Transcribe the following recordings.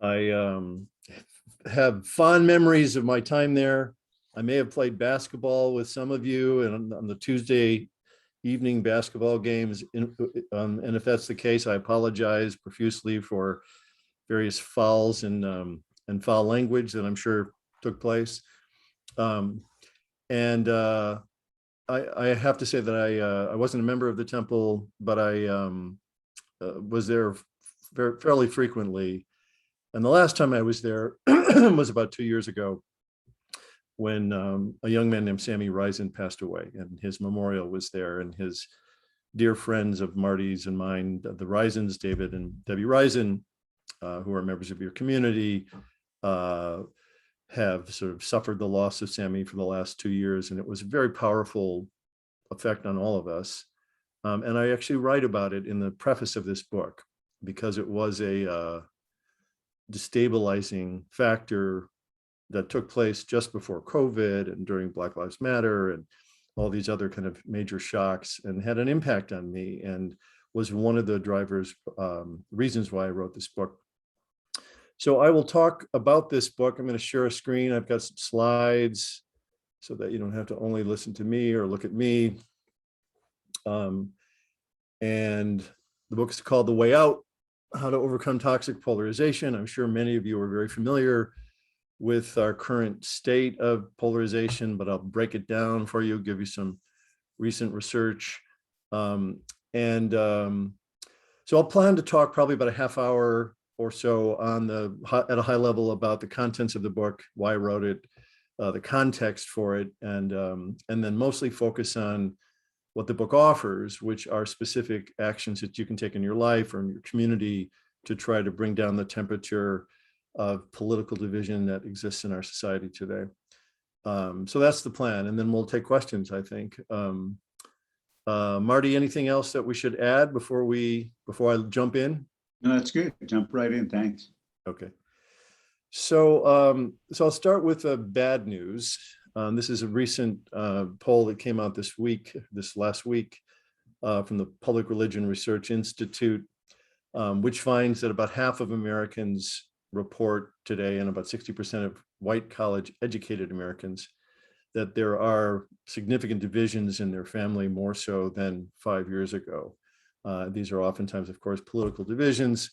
I have fond memories of my time there. I may have played basketball with some of you and on the Tuesday evening basketball games. And if that's the case, I apologize profusely for various fouls and foul language that I'm sure took place. I have to say that I wasn't a member of the temple, but I was there fairly frequently. And the last time I was there was about 2 years ago when a young man named Sammy Risen passed away, and his memorial was there, and his dear friends of Marty's and mine, the Risens, David and Debbie Risen, who are members of your community, have sort of suffered the loss of Sammy for the last 2 years. And it was a very powerful effect on all of us. And I actually write about it in the preface of this book, because it was a destabilizing factor that took place just before COVID and during Black Lives Matter and all these other kind of major shocks, and had an impact on me and was one of the reasons why I wrote this book. So I will talk about this book. I'm going to share a screen. I've got some slides so that you don't have to only listen to me or look at me. And the book is called The Way Out: How to Overcome Toxic Polarization. I'm sure many of you are very familiar with our current state of polarization, but I'll break it down for you, give you some recent research. So I'll plan to talk probably about a half hour or so at a high level about the contents of the book, why I wrote it, the context for it, and then mostly focus on what the book offers, which are specific actions that you can take in your life or in your community to try to bring down the temperature of political division that exists in our society today. So that's the plan, and then we'll take questions, I think. Marty, anything else that we should add before I jump in? No, that's good. Jump right in. Thanks. Okay. So I'll start with bad news. This is a recent poll that came out this last week, from the Public Religion Research Institute, which finds that about half of Americans report today, and about 60% of white college-educated Americans, that there are significant divisions in their family, more so than 5 years ago. These are oftentimes, of course, political divisions.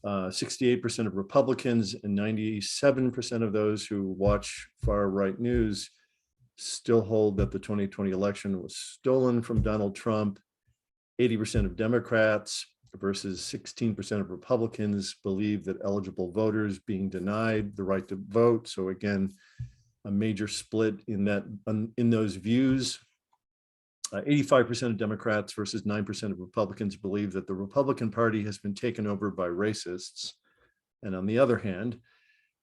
68% of Republicans and 97% of those who watch far-right news still hold that the 2020 election was stolen from Donald Trump. 80% of Democrats versus 16% of Republicans believe that eligible voters being denied the right to vote. So again, a major split in those views. 85% of Democrats versus 9% of Republicans believe that the Republican Party has been taken over by racists. And on the other hand,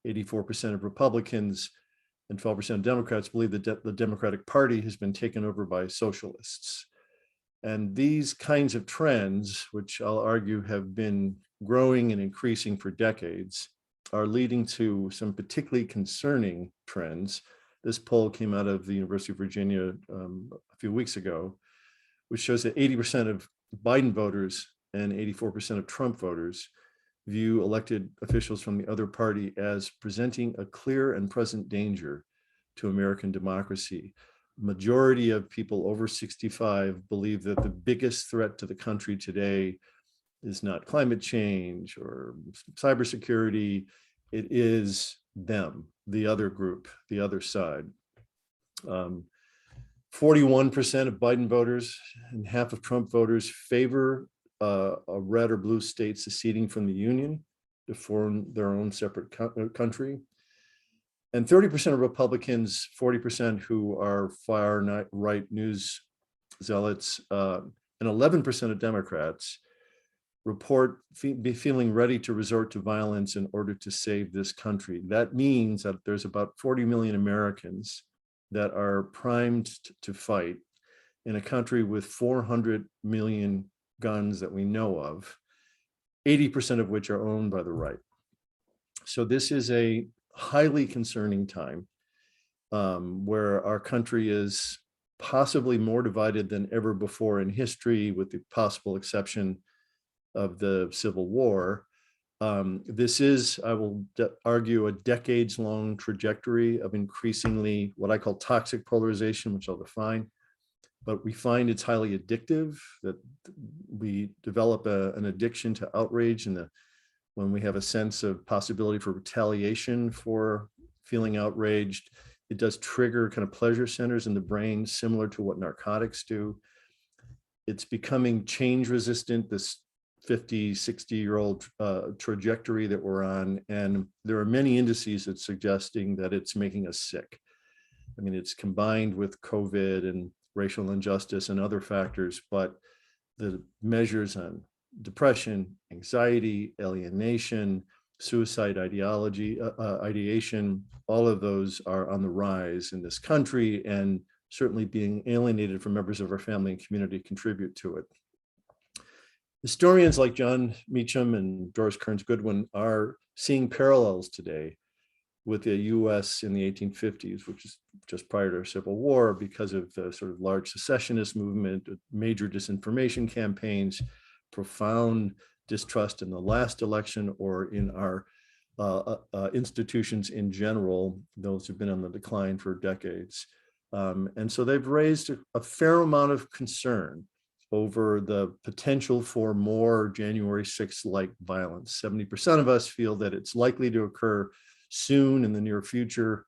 84% of Republicans and 12% of Democrats believe that the Democratic Party has been taken over by socialists. And these kinds of trends, which I'll argue have been growing and increasing for decades, are leading to some particularly concerning trends. This poll came out of the University of Virginia a few weeks ago, which shows that 80% of Biden voters and 84% of Trump voters view elected officials from the other party as presenting a clear and present danger to American democracy. Majority of people over 65 believe that the biggest threat to the country today is not climate change or cybersecurity. It is them, the other group, the other side. 41% of Biden voters and half of Trump voters favor a red or blue state seceding from the Union to form their own separate country. And 30% of Republicans, 40% who are far right news zealots, and 11% of Democrats report feeling ready to resort to violence in order to save this country. That means that there's about 40 million Americans that are primed to fight in a country with 400 million guns that we know of, 80% of which are owned by the right. So this is a highly concerning time where our country is possibly more divided than ever before in history, with the possible exception of the Civil War. This is, I will argue, a decades-long trajectory of increasingly what I call toxic polarization, which I'll define. But we find it's highly addictive, that we develop an addiction to outrage, and when we have a sense of possibility for retaliation for feeling outraged, it does trigger kind of pleasure centers in the brain, similar to what narcotics do. It's becoming change resistant, this 50, 60-year-old trajectory that we're on. And there are many indices that suggesting that it's making us sick. I mean, it's combined with COVID and racial injustice and other factors, but the measures on depression, anxiety, alienation, suicide ideation, all of those are on the rise in this country, and certainly being alienated from members of our family and community contribute to it. Historians like John Meacham and Doris Kearns Goodwin are seeing parallels today with the US in the 1850s, which is just prior to our Civil War, because of the sort of large secessionist movement, major disinformation campaigns, profound distrust in the last election or in our institutions in general, those who've been on the decline for decades. And so they've raised a fair amount of concern over the potential for more January 6th-like violence. 70% of us feel that it's likely to occur soon in the near future.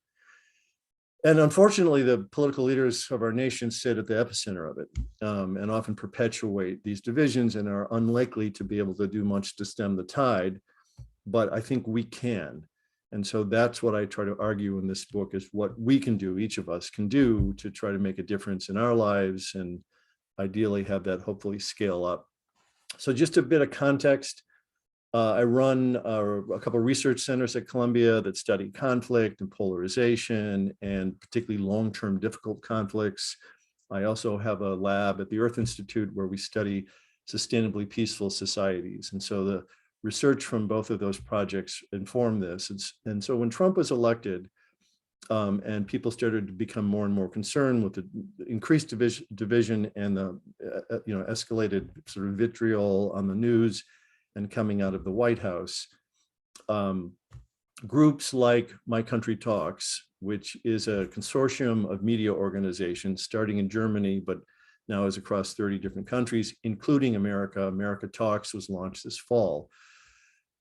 And unfortunately, the political leaders of our nation sit at the epicenter of it, and often perpetuate these divisions and are unlikely to be able to do much to stem the tide. But I think we can. And so that's what I try to argue in this book, is what we can do, each of us can do, to try to make a difference in our lives and ideally have that hopefully scale up. So just a bit of context. I run a couple of research centers at Columbia that study conflict and polarization, and particularly long-term difficult conflicts. I also have a lab at the Earth Institute where we study sustainably peaceful societies. And so the research from both of those projects inform this. And so when Trump was elected, and people started to become more and more concerned with the increased division and the escalated sort of vitriol on the news and coming out of the White House, groups like My Country Talks, which is a consortium of media organizations starting in Germany, but now is across 30 different countries, including America. America Talks was launched this fall.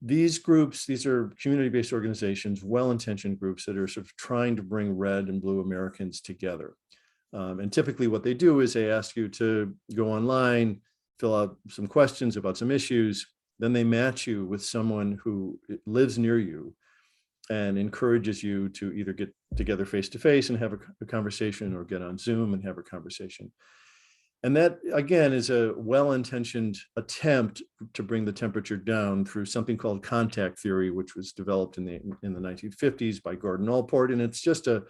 These groups, these are community-based organizations, well-intentioned groups that are sort of trying to bring red and blue Americans together. And typically what they do is they ask you to go online, fill out some questions about some issues, then they match you with someone who lives near you and encourages you to either get together face-to-face and have a conversation, or get on Zoom and have a conversation. And that, again, is a well-intentioned attempt to bring the temperature down through something called contact theory, which was developed in the 1950s by Gordon Allport. And it's just a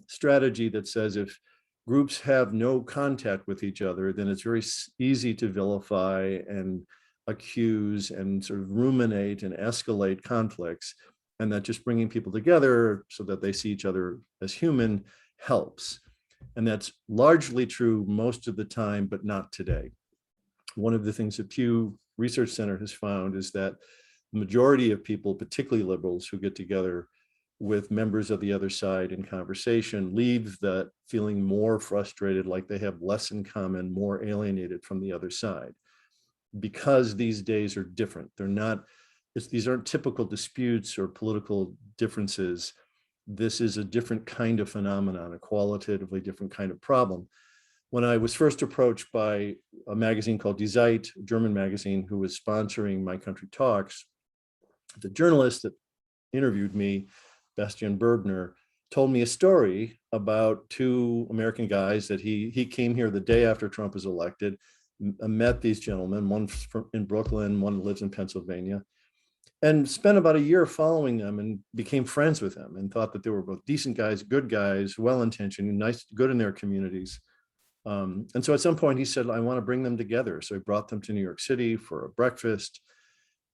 strategy that says if groups have no contact with each other, then it's very easy to vilify and accuse and sort of ruminate and escalate conflicts. And that just bringing people together so that they see each other as human helps. And that's largely true most of the time, but not today. One of the things that Pew Research Center has found is that the majority of people, particularly liberals, who get together with members of the other side in conversation, leave that feeling more frustrated, like they have less in common, more alienated from the other side, because these days are different. They're not, these aren't typical disputes or political differences. This is a different kind of phenomenon, a qualitatively different kind of problem. When I was first approached by a magazine called Die Zeit, a German magazine, who was sponsoring My Country Talks, the journalist that interviewed me, Bastian Bergner, told me a story about two American guys that he came here the day after Trump was elected, met these gentlemen, one in Brooklyn, one lives in Pennsylvania, and spent about a year following them and became friends with them and thought that they were both decent guys, good guys, well-intentioned, nice, good in their communities. And so at some point he said, I want to bring them together. So he brought them to New York City for a breakfast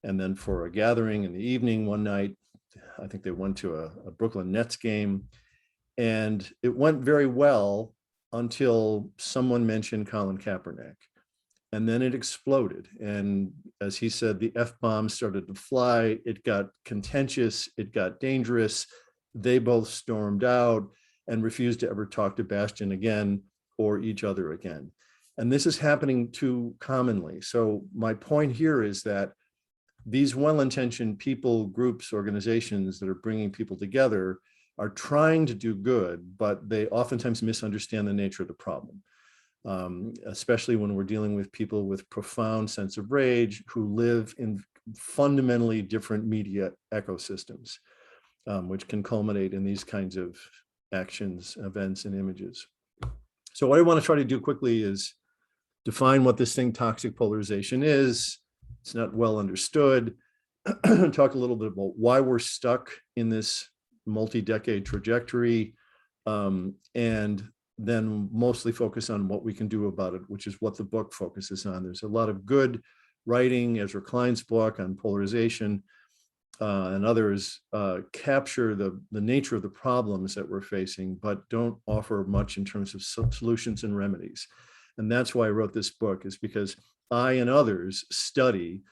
and then for a gathering in the evening one night. I think they went to a Brooklyn Nets game, and it went very well until someone mentioned Colin Kaepernick. And then it exploded. And as he said, the F-bomb started to fly. It got contentious. It got dangerous. They both stormed out and refused to ever talk to Bastian again or each other again. And this is happening too commonly. So my point here is that these well-intentioned people, groups, organizations that are bringing people together are trying to do good, but they oftentimes misunderstand the nature of the problem. Especially when we're dealing with people with profound sense of rage who live in fundamentally different media ecosystems, which can culminate in these kinds of actions, events, and images. So what I want to try to do quickly is define what this thing toxic polarization is. It's not well understood. Talk a little bit about why we're stuck in this multi-decade trajectory, and then mostly focus on what we can do about it, which is what the book focuses on. There's a lot of good writing, Ezra Klein's book on polarization, and others capture the nature of the problems that we're facing, but don't offer much in terms of solutions and remedies. And that's why I wrote this book, is because I and others study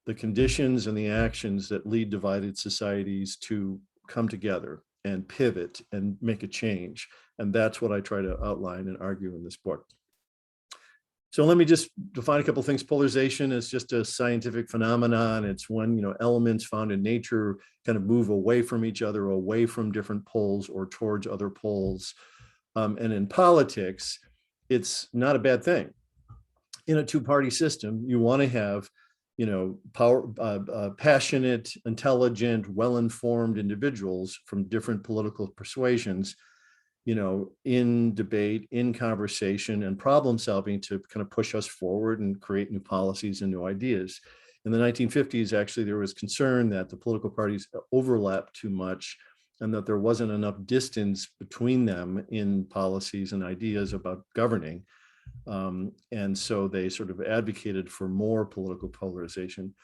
the conditions and the actions that lead divided societies to come together and pivot and make a change. And that's what I try to outline and argue in this book. So let me just define a couple of things. Polarization is just a scientific phenomenon. It's when elements found in nature kind of move away from each other, away from different poles or towards other poles. And in politics, it's not a bad thing. In a two-party system, you want to have passionate, intelligent, well-informed individuals from different political persuasions, in debate, in conversation, and problem solving to kind of push us forward and create new policies and new ideas. In the 1950s, actually, there was concern that the political parties overlapped too much and that there wasn't enough distance between them in policies and ideas about governing. And so they sort of advocated for more political polarization.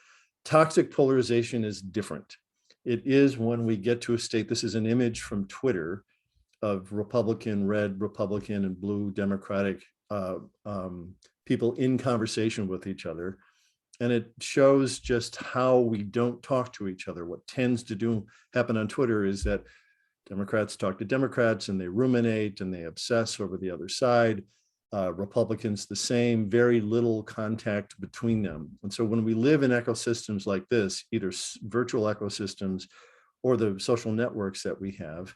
Toxic polarization is different. It is when we get to a state, this is an image from Twitter of Republican, red Republican, and blue Democratic people in conversation with each other. And it shows just how we don't talk to each other. What tends to happen on Twitter is that Democrats talk to Democrats and they ruminate and they obsess over the other side. Republicans the same, very little contact between them. And so when we live in ecosystems like this, either virtual ecosystems or the social networks that we have,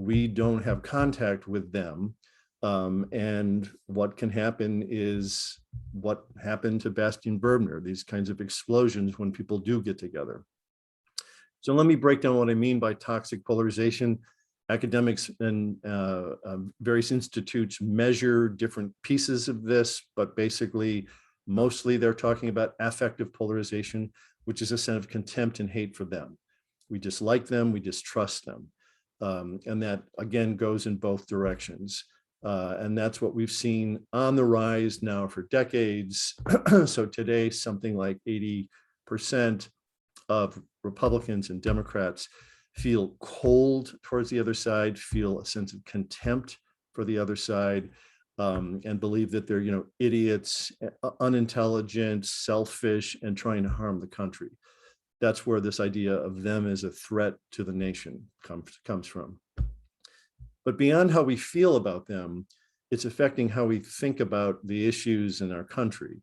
we don't have contact with them. And what can happen is what happened to Bastian Bergner, these kinds of explosions when people do get together. So let me break down what I mean by toxic polarization. Academics and various institutes measure different pieces of this, but basically, mostly they're talking about affective polarization, which is a sense of contempt and hate for them. We dislike them, we distrust them. And that, again, goes in both directions. And that's what we've seen on the rise now for decades. So today, something like 80% of Republicans and Democrats feel cold towards the other side, feel a sense of contempt for the other side, and believe that they're, idiots, unintelligent, selfish, and trying to harm the country. That's where this idea of them as a threat to the nation comes from. But beyond how we feel about them, it's affecting how we think about the issues in our country.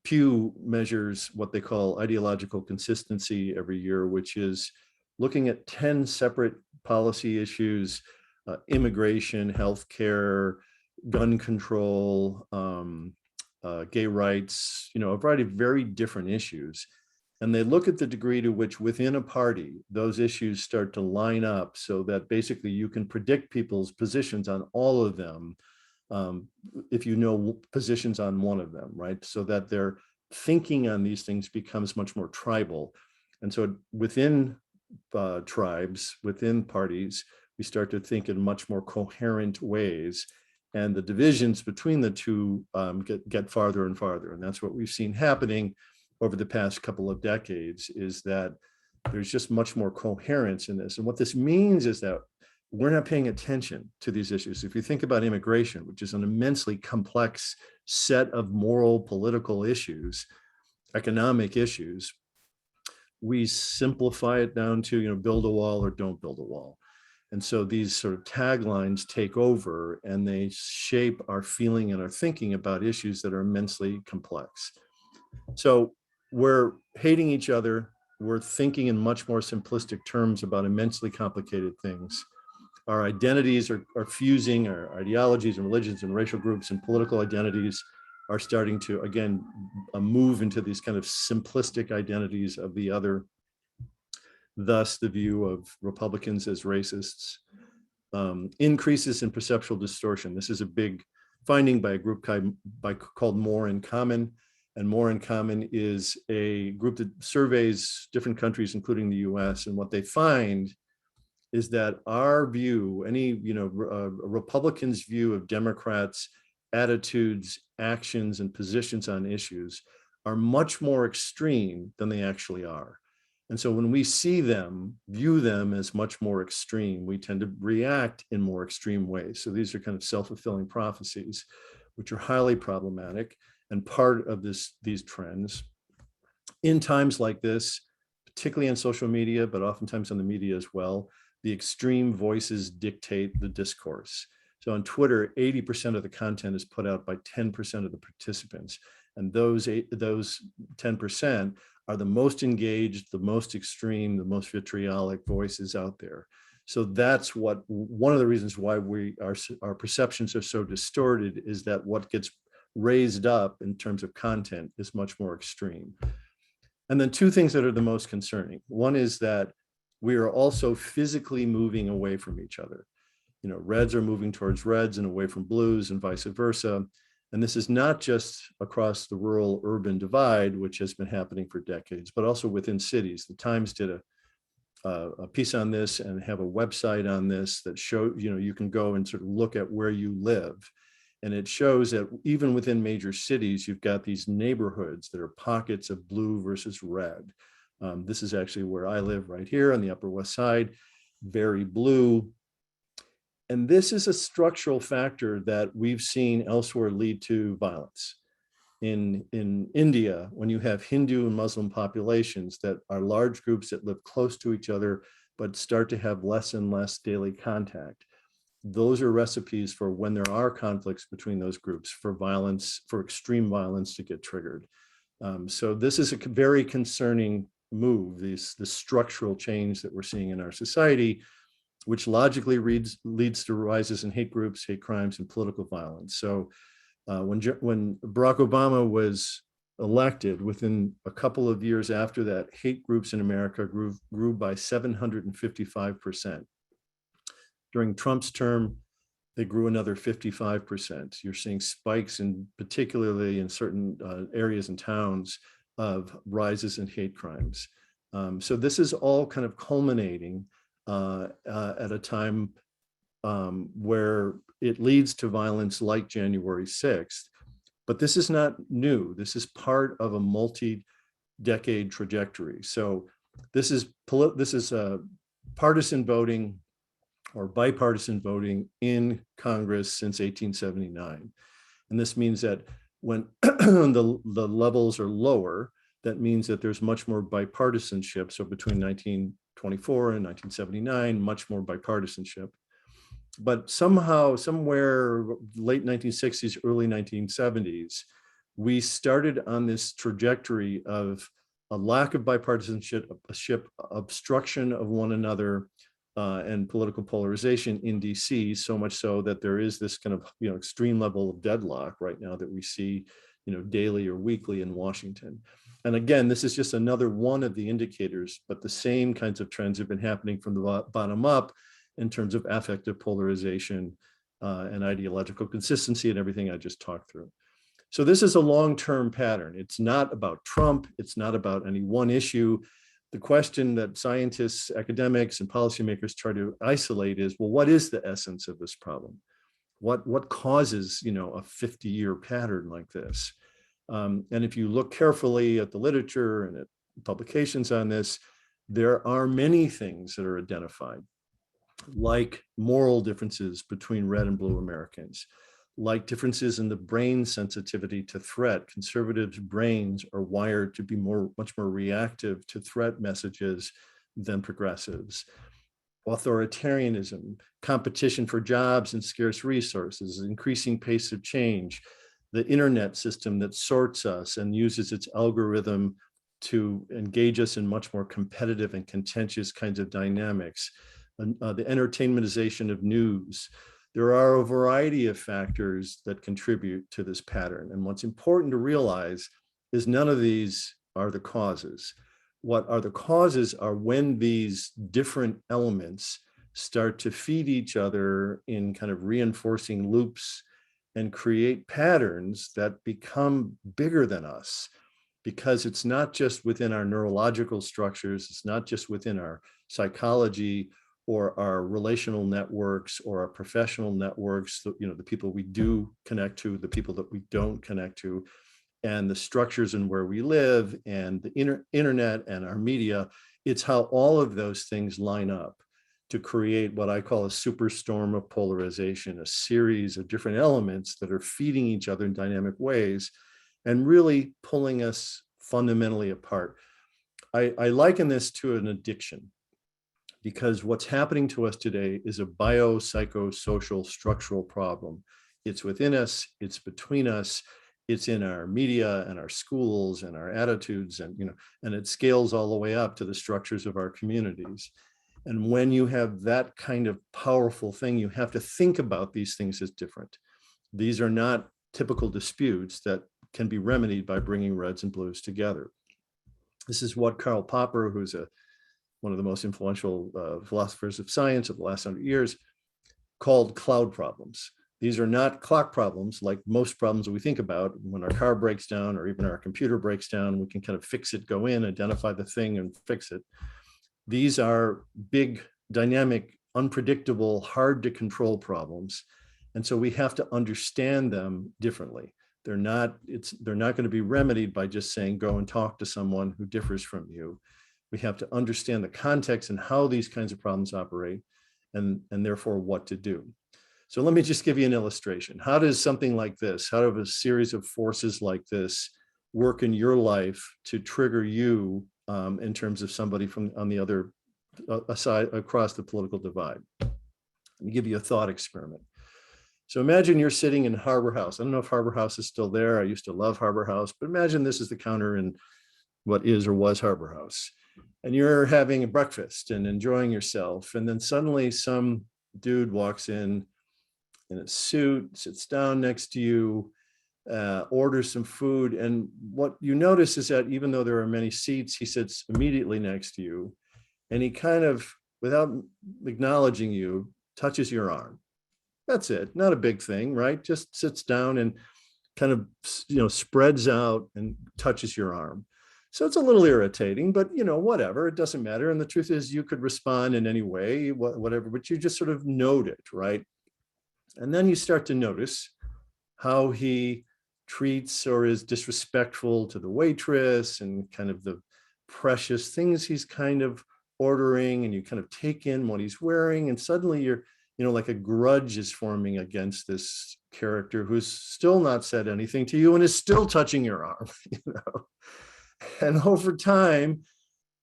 Pew measures what they call ideological consistency every year, which is looking at 10 separate policy issues: immigration, healthcare, gun control, gay rights, a variety of very different issues. And they look at the degree to which within a party, those issues start to line up so that basically you can predict people's positions on all of them if you know positions on one of them, right? So that their thinking on these things becomes much more tribal. And so within tribes, within parties, we start to think in much more coherent ways. And the divisions between the two get farther and farther. And that's what we've seen happening over the past couple of decades, is that there's just much more coherence in this. And what this means is that we're not paying attention to these issues. If you think about immigration, which is an immensely complex set of moral, political issues, economic issues, we simplify it down to, build a wall or don't build a wall. And so these sort of taglines take over and they shape our feeling and our thinking about issues that are immensely complex. So we're hating each other. We're thinking in much more simplistic terms about immensely complicated things. Our identities are fusing, our ideologies and religions and racial groups and political identities are starting to, again, move into these kind of simplistic identities of the other. Thus, the view of Republicans as racists. Increases in perceptual distortion. This is a big finding by a group called More in Common. And More in Common is a group that surveys different countries, including the US. And what they find is that our view, Republicans' view of Democrats' attitudes, actions, and positions on issues are much more extreme than they actually are. And so when we see them, view them as much more extreme, we tend to react in more extreme ways. So these are kind of self-fulfilling prophecies, which are highly problematic and part of these trends. In times like this, particularly on social media, but oftentimes on the media as well, the extreme voices dictate the discourse. So on Twitter, 80% of the content is put out by 10% of the participants. And those 10% are the most engaged, the most extreme, the most vitriolic voices out there. So that's one of the reasons why our perceptions are so distorted, is that what gets raised up in terms of content is much more extreme. And then two things that are the most concerning. One is that we are also physically moving away from each other. Reds are moving towards reds and away from blues and vice versa. And this is not just across the rural-urban divide, which has been happening for decades, but also within cities. The Times did a piece on this and have a website on this that show, you can go and sort of look at where you live. And it shows that even within major cities, you've got these neighborhoods that are pockets of blue versus red. This is actually where I live, right here on the Upper West Side, very blue. And this is a structural factor that we've seen elsewhere lead to violence. In India, when you have Hindu and Muslim populations that are large groups that live close to each other, but start to have less and less daily contact, those are recipes for when there are conflicts between those groups, for violence, for extreme violence to get triggered. So this is a very concerning move, the structural change that we're seeing in our society, which logically leads to rises in hate groups, hate crimes, and political violence. So when Barack Obama was elected, within a couple of years after that, hate groups in America grew by 755%. During Trump's term, they grew another 55%. You're seeing spikes, particularly in certain areas and towns, of rises in hate crimes. So this is all kind of culminating at a time where it leads to violence like January 6th. But this is not new. This is part of a multi-decade trajectory. So this is partisan voting or bipartisan voting in Congress since 1879. And this means that when the levels are lower, that means that there's much more bipartisanship. So between 1924 and 1979, much more bipartisanship. But somehow, somewhere late 1960s, early 1970s, we started on this trajectory of a lack of bipartisanship, obstruction of one another, and political polarization in DC, so much so that there is this kind of extreme level of deadlock right now that we see daily or weekly in Washington. And again, this is just another one of the indicators, but the same kinds of trends have been happening from the bottom up in terms of affective polarization and ideological consistency and everything I just talked through. So this is a long-term pattern. It's not about Trump. It's not about any one issue. The question that scientists, academics, and policymakers try to isolate is, well, what is the essence of this problem? What causes, a 50-year pattern like this? And if you look carefully at the literature and at publications on this, there are many things that are identified. like moral differences between red and blue Americans, like differences in the brain sensitivity to threat. Conservatives' brains are wired to be much more reactive to threat messages than progressives. Authoritarianism, competition for jobs and scarce resources, increasing pace of change, the internet system that sorts us and uses its algorithm to engage us in much more competitive and contentious kinds of dynamics, the entertainmentization of news. There are a variety of factors that contribute to this pattern. And what's important to realize is none of these are the causes. What are the causes are when these different elements start to feed each other in kind of reinforcing loops and create patterns that become bigger than us, because it's not just within our neurological structures, it's not just within our psychology or our relational networks or our professional networks, the people we do connect to, the people that we don't connect to, and the structures in where we live and the internet and our media. It's how all of those things line up to create what I call a superstorm of polarization, a series of different elements that are feeding each other in dynamic ways and really pulling us fundamentally apart. I liken this to an addiction, because what's happening to us today is a biopsychosocial structural problem. It's within us, it's between us, it's in our media and our schools and our attitudes, and it scales all the way up to the structures of our communities. And when you have that kind of powerful thing, you have to think about these things as different. These are not typical disputes that can be remedied by bringing reds and blues together. This is what Karl Popper, who's one of the most influential philosophers of science of the last 100 years, called cloud problems. These are not clock problems like most problems that we think about. When our car breaks down or even our computer breaks down, we can kind of fix it, go in, identify the thing and fix it. These are big, dynamic, unpredictable, hard to control problems. And so we have to understand them differently. They're not going to be remedied by just saying, go and talk to someone who differs from you. We have to understand the context and how these kinds of problems operate, and therefore what to do. So let me just give you an illustration. How does something like this, how does a series of forces like this work in your life to trigger you in terms of somebody from on the other side across the political divide? Let me give you a thought experiment. So imagine you're sitting in Harbor House. I don't know if Harbor House is still there. I used to love Harbor House, but imagine this is the counter in what is or was Harbor House. And you're having a breakfast and enjoying yourself. And then suddenly some dude walks in a suit, sits down next to you, orders some food. And what you notice is that even though there are many seats, he sits immediately next to you. And he kind of, without acknowledging you, touches your arm. That's it. Not a big thing, right? Just sits down and kind of, spreads out and touches your arm. So it's a little irritating, but whatever, it doesn't matter. And the truth is you could respond in any way, whatever, but you just sort of note it, right? And then you start to notice how he treats or is disrespectful to the waitress and kind of the precious things he's kind of ordering, and you kind of take in what he's wearing, and suddenly you're, like a grudge is forming against this character who's still not said anything to you and is still touching your arm, And over time,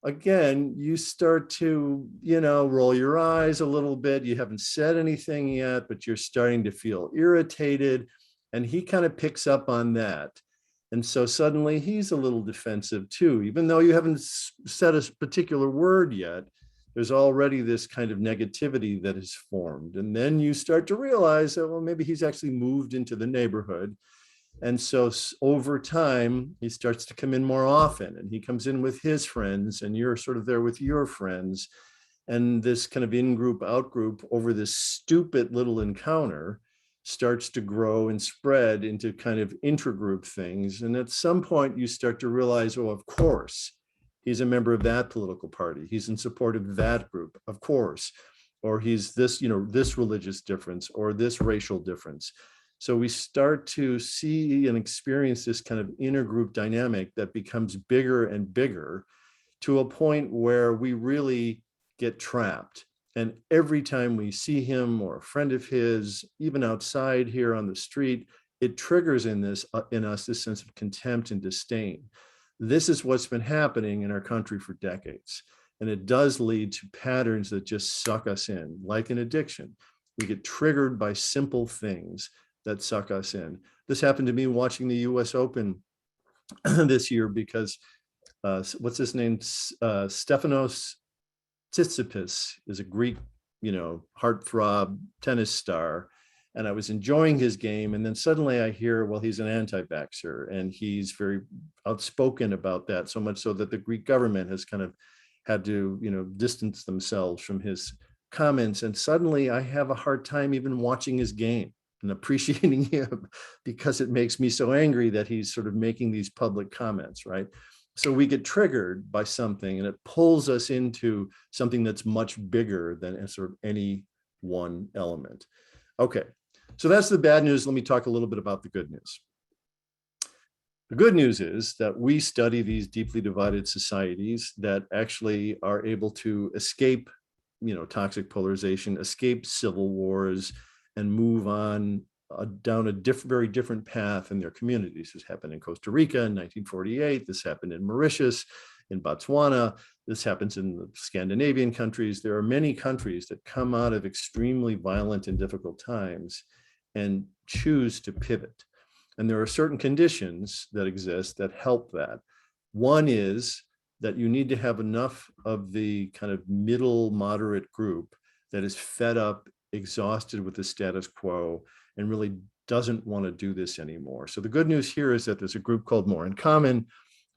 again, you start to, roll your eyes a little bit. You haven't said anything yet, but you're starting to feel irritated. And he kind of picks up on that. And so suddenly he's a little defensive too, even though you haven't said a particular word yet. There's already this kind of negativity that is formed. And then you start to realize that, well, maybe he's actually moved into the neighborhood. And so over time, he starts to come in more often, and he comes in with his friends, and you're sort of there with your friends. And this kind of in-group, out-group over this stupid little encounter starts to grow and spread into kind of intragroup things. And at some point you start to realize, oh, of course, he's a member of that political party. He's in support of that group, of course. Or he's this, this religious difference or this racial difference. So we start to see and experience this kind of intergroup dynamic that becomes bigger and bigger to a point where we really get trapped. And every time we see him or a friend of his, even outside here on the street, it triggers in us this sense of contempt and disdain. This is what's been happening in our country for decades. And it does lead to patterns that just suck us in, like an addiction. We get triggered by simple things that suck us in. This happened to me watching the US Open this year because what's his name? Stefanos Tsitsipas is a Greek, heartthrob tennis star. And I was enjoying his game. And then suddenly I hear, well, he's an anti-vaxxer, and he's very outspoken about that, so much so that the Greek government has kind of had to, distance themselves from his comments. And suddenly I have a hard time even watching his game and appreciating him because it makes me so angry that he's sort of making these public comments, right? So we get triggered by something and it pulls us into something that's much bigger than sort of any one element. Okay, so that's the bad news. Let me talk a little bit about the good news. The good news is that we study these deeply divided societies that actually are able to escape, toxic polarization, escape civil wars, and move on down a very different path in their communities. This happened in Costa Rica in 1948. This happened in Mauritius, in Botswana. This happens in the Scandinavian countries. There are many countries that come out of extremely violent and difficult times and choose to pivot. And there are certain conditions that exist that help that. One is that you need to have enough of the kind of middle moderate group that is fed up, exhausted with the status quo, and really doesn't want to do this anymore. So the good news here is that there's a group called More in Common.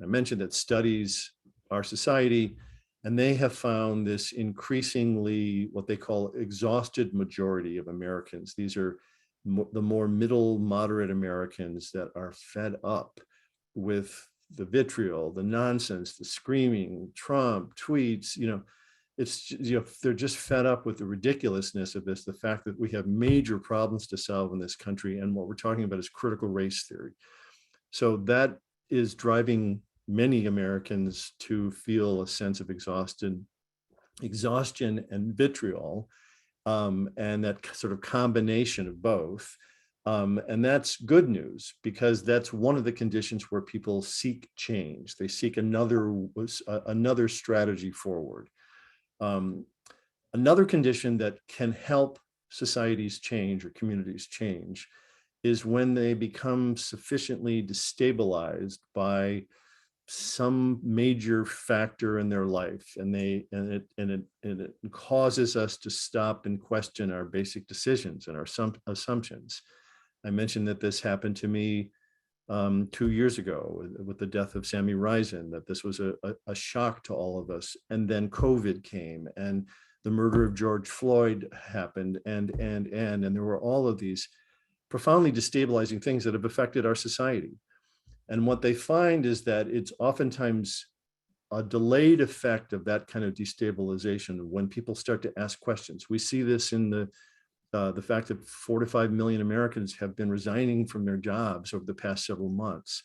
I mentioned that studies our society, and they have found this increasingly what they call exhausted majority of Americans. These are the more middle moderate Americans that are fed up with the vitriol, the nonsense, the screaming, Trump tweets, it's, they're just fed up with the ridiculousness of this, the fact that we have major problems to solve in this country. And what we're talking about is critical race theory. So that is driving many Americans to feel a sense of exhaustion and vitriol, and that sort of combination of both. And that's good news, because that's one of the conditions where people seek change. They seek another strategy forward. Another condition that can help societies change or communities change is when they become sufficiently destabilized by some major factor in their life, and it causes us to stop and question our basic decisions and our assumptions. I mentioned that this happened to me 2 years ago with the death of Sammy Risen, that this was a shock to all of us. And then COVID came, and the murder of George Floyd happened, and there were all of these profoundly destabilizing things that have affected our society. And what they find is that it's oftentimes a delayed effect of that kind of destabilization when people start to ask questions. We see this in the fact that 4 to 5 million Americans have been resigning from their jobs over the past several months.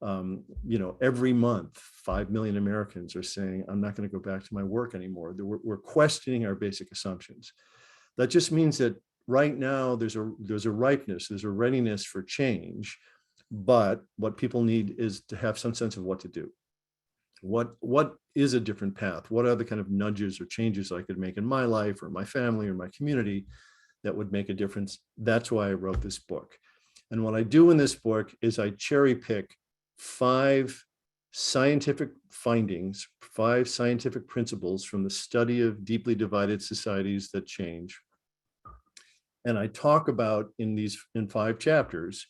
Every month, 5 million Americans are saying, I'm not going to go back to my work anymore. We're questioning our basic assumptions. That just means that right now there's a ripeness, there's a readiness for change. But what people need is to have some sense of what to do. What is a different path? What are the kind of nudges or changes I could make in my life or my family or my community that would make a difference? That's why I wrote this book. And what I do in this book is I cherry pick 5 scientific findings, 5 scientific principles from the study of deeply divided societies that change. And I talk about in 5 chapters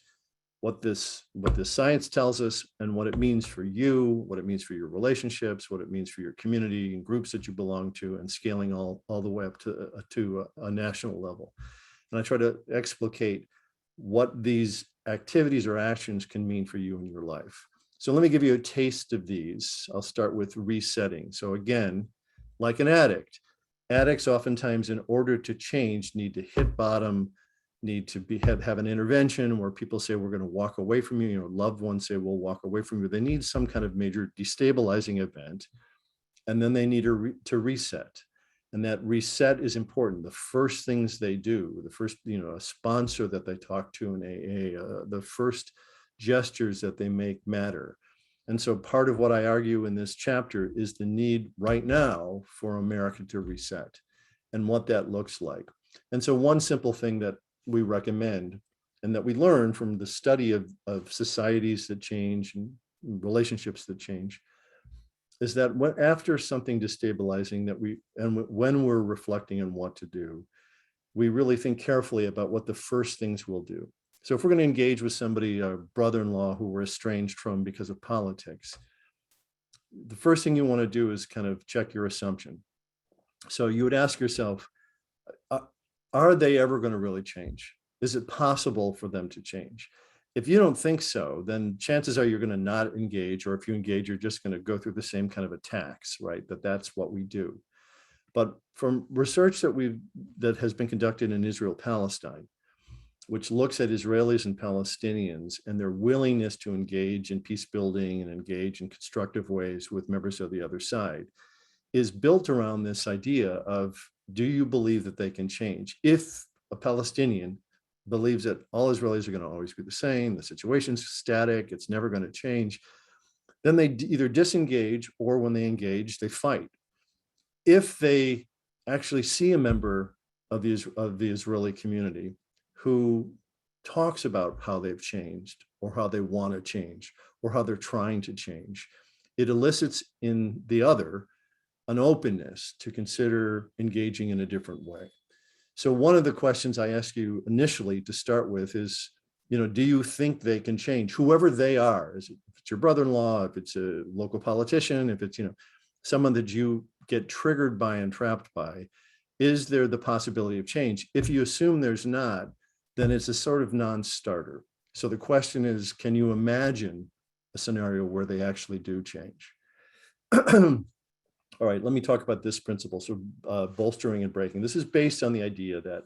what this science tells us and what it means for you, what it means for your relationships, what it means for your community and groups that you belong to, and scaling all the way up to a national level. And I try to explicate what these activities or actions can mean for you in your life. So let me give you a taste of these. I'll start with resetting. So again, like an addict, addicts oftentimes, in order to change, need to hit bottom, need to have an intervention where people say, we're going to walk away from you. Loved ones say, we'll walk away from you. They need some kind of major destabilizing event, and then they need to reset. And that reset is important. The first things they do, the first, a sponsor that they talk to in AA, the first gestures that they make matter. And so part of what I argue in this chapter is the need right now for America to reset and what that looks like. And so one simple thing that we recommend and that we learn from the study of societies that change and relationships that change is that after something destabilizing when we're reflecting on what to do, we really think carefully about what the first things we'll do. So if we're going to engage with somebody, a brother-in-law who we're estranged from because of politics, the first thing you want to do is kind of check your assumption. So you would ask yourself, are they ever going to really change? Is it possible for them to change? If you don't think so, then chances are you're going to not engage, or if you engage, you're just going to go through the same kind of attacks, right? That's what we do. But from research that has been conducted in Israel-Palestine, which looks at Israelis and Palestinians and their willingness to engage in peace building and engage in constructive ways with members of the other side, is built around this idea of, do you believe that they can change? If a Palestinian believes that all Israelis are going to always be the same, the situation's static, it's never going to change, then they either disengage, or when they engage, they fight. If they actually see a member of the Israeli community who talks about how they've changed, or how they want to change, or how they're trying to change, it elicits in the other an openness to consider engaging in a different way. So one of the questions I ask you initially to start with is, do you think they can change, whoever they are? If it's your brother-in-law, if it's a local politician, if it's, someone that you get triggered by and trapped by, is there the possibility of change? If you assume there's not, then it's a sort of non-starter. So the question is, can you imagine a scenario where they actually do change? All right, let me talk about this principle. So bolstering and breaking. This is based on the idea that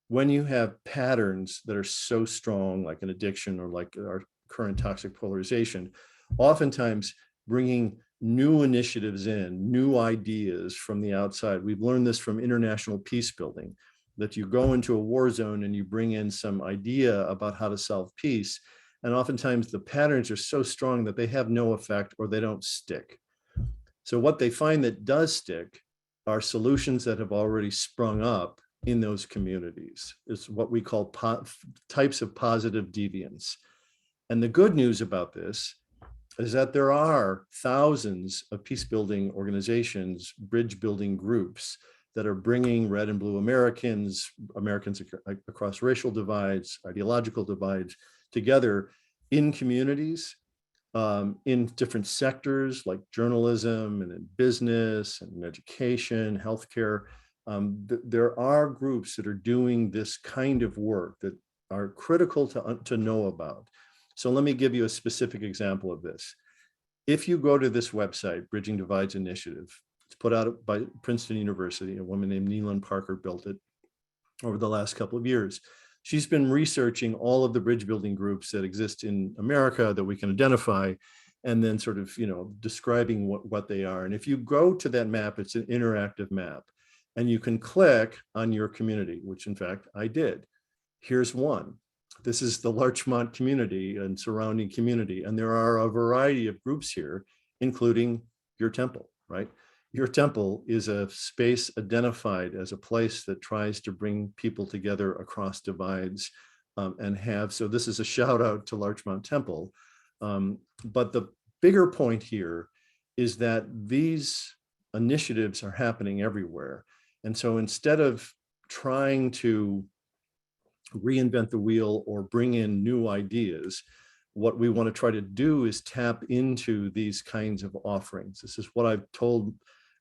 when you have patterns that are so strong, like an addiction or like our current toxic polarization, oftentimes bringing new initiatives in, new ideas from the outside. We've learned this from international peace building, that you go into a war zone and you bring in some idea about how to solve peace. And oftentimes the patterns are so strong that they have no effect, or they don't stick. So what they find that does stick are solutions that have already sprung up in those communities. It's what we call types of positive deviance. And the good news about this is that there are thousands of peace building organizations, bridge building groups that are bringing red and blue Americans across racial divides, ideological divides, together in communities, in different sectors like journalism and in business and in education, healthcare. There are groups that are doing this kind of work that are critical to know about. So let me give you a specific example of this. If you go to this website, Bridging Divides Initiative, it's put out by Princeton University, a woman named Neelan Parker built it over the last couple of years. She's been researching all of the bridge building groups that exist in America that we can identify, and then sort of, describing what they are. And if you go to that map, it's an interactive map, and you can click on your community, which in fact I did. Here's one. This is the Larchmont community and surrounding community. And there are a variety of groups here, including your temple, right? Your temple is a space identified as a place that tries to bring people together across divides so this is a shout out to Larchmont Temple. But the bigger point here is that these initiatives are happening everywhere. And so instead of trying to reinvent the wheel or bring in new ideas, what we want to try to do is tap into these kinds of offerings. This is what I've told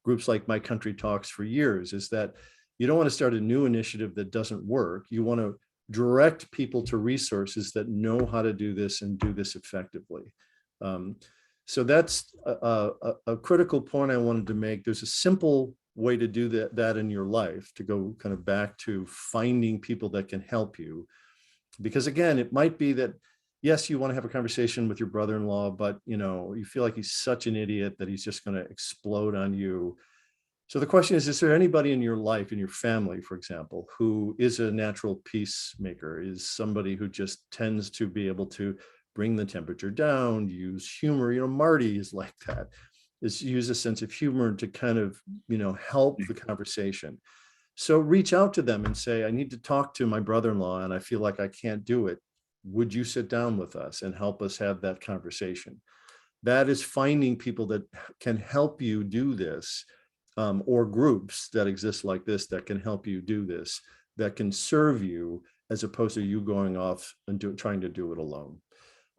groups like My Country Talks for years, is that you don't want to start a new initiative that doesn't work. You want to direct people to resources that know how to do this and do this effectively. So that's a critical point I wanted to make. There's a simple way to do that in your life, to go kind of back to finding people that can help you. Because again, it might be that, yes, you want to have a conversation with your brother-in-law, but you feel like he's such an idiot that he's just going to explode on you. So the question is there anybody in your life, in your family, for example, who is a natural peacemaker, is somebody who just tends to be able to bring the temperature down, use humor? Marty is like that, is use a sense of humor to kind of, help the conversation. So reach out to them and say, I need to talk to my brother-in-law and I feel like I can't do it. Would you sit down with us and help us have that conversation? That is finding people that can help you do this, or groups that exist like this that can help you do this, that can serve you, as opposed to you going off and trying to do it alone.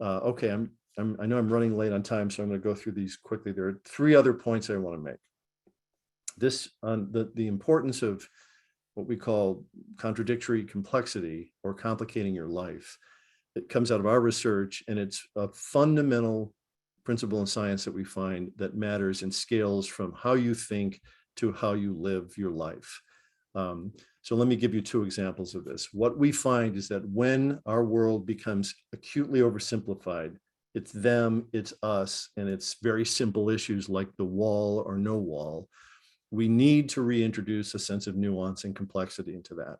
Okay, I know I'm running late on time, so I'm going to go through these quickly. There are 3 other points I want to make. This on the importance of what we call contradictory complexity, or complicating your life. It comes out of our research, and it's a fundamental principle in science that we find that matters and scales from how you think to how you live your life. So let me give you 2 examples of this. What we find is that when our world becomes acutely oversimplified, it's them, it's us, and it's very simple issues like the wall or no wall. We need to reintroduce a sense of nuance and complexity into that.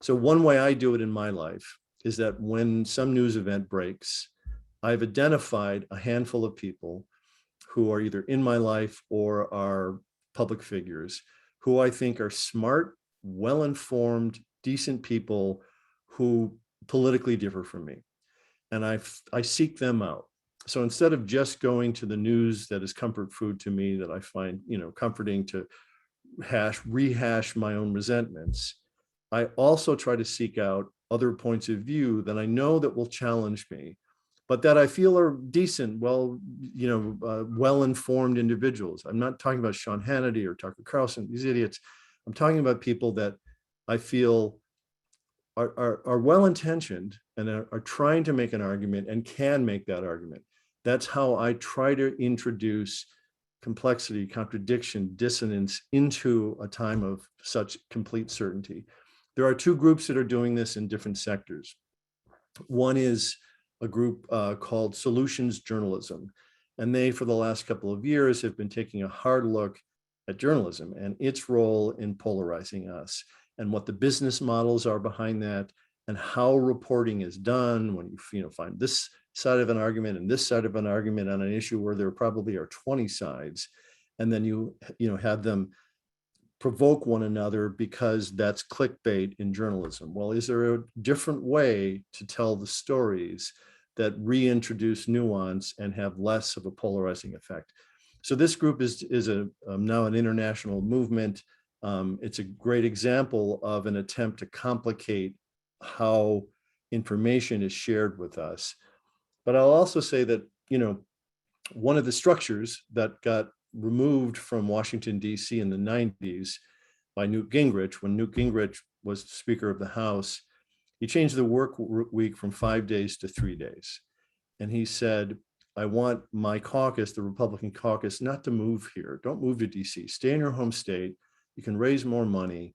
So one way I do it in my life is that when some news event breaks, I've identified a handful of people who are either in my life or are public figures who I think are smart, well-informed, decent people who politically differ from me. And I seek them out. So instead of just going to the news that is comfort food to me, that I find, comforting to rehash my own resentments, I also try to seek out other points of view that I know that will challenge me, but that I feel are decent, well-informed individuals. I'm not talking about Sean Hannity or Tucker Carlson, these idiots. I'm talking about people that I feel are well-intentioned and are trying to make an argument and can make that argument. That's how I try to introduce complexity, contradiction, dissonance into a time of such complete certainty. There are 2 groups that are doing this in different sectors. One is a group called Solutions Journalism. And they, for the last couple of years, have been taking a hard look at journalism and its role in polarizing us, and what the business models are behind that, and how reporting is done when you find this side of an argument and this side of an argument on an issue where there probably are 20 sides, and then you have them provoke one another because that's clickbait in journalism. Well, is there a different way to tell the stories that reintroduce nuance and have less of a polarizing effect? So this group is now an international movement. It's a great example of an attempt to complicate how information is shared with us. But I'll also say that, one of the structures that got removed from Washington, D.C. in the 90s by Newt Gingrich, when Newt Gingrich was Speaker of the House, he changed the work week from 5 days to 3 days. And he said, I want my caucus, the Republican caucus, not to move here. Don't move to D.C. Stay in your home state. You can raise more money.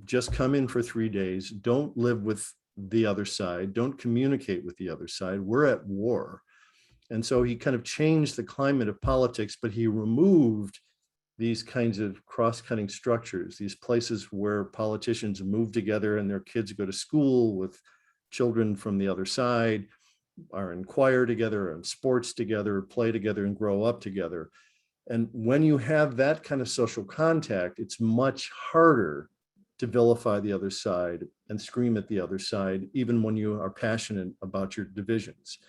Just come in for 3 days. Don't live with the other side. Don't communicate with the other side. We're at war. And so he kind of changed the climate of politics, but he removed these kinds of cross-cutting structures, these places where politicians move together and their kids go to school with children from the other side, are in choir together, and sports together, play together, and grow up together. And when you have that kind of social contact, it's much harder to vilify the other side and scream at the other side, even when you are passionate about your divisions.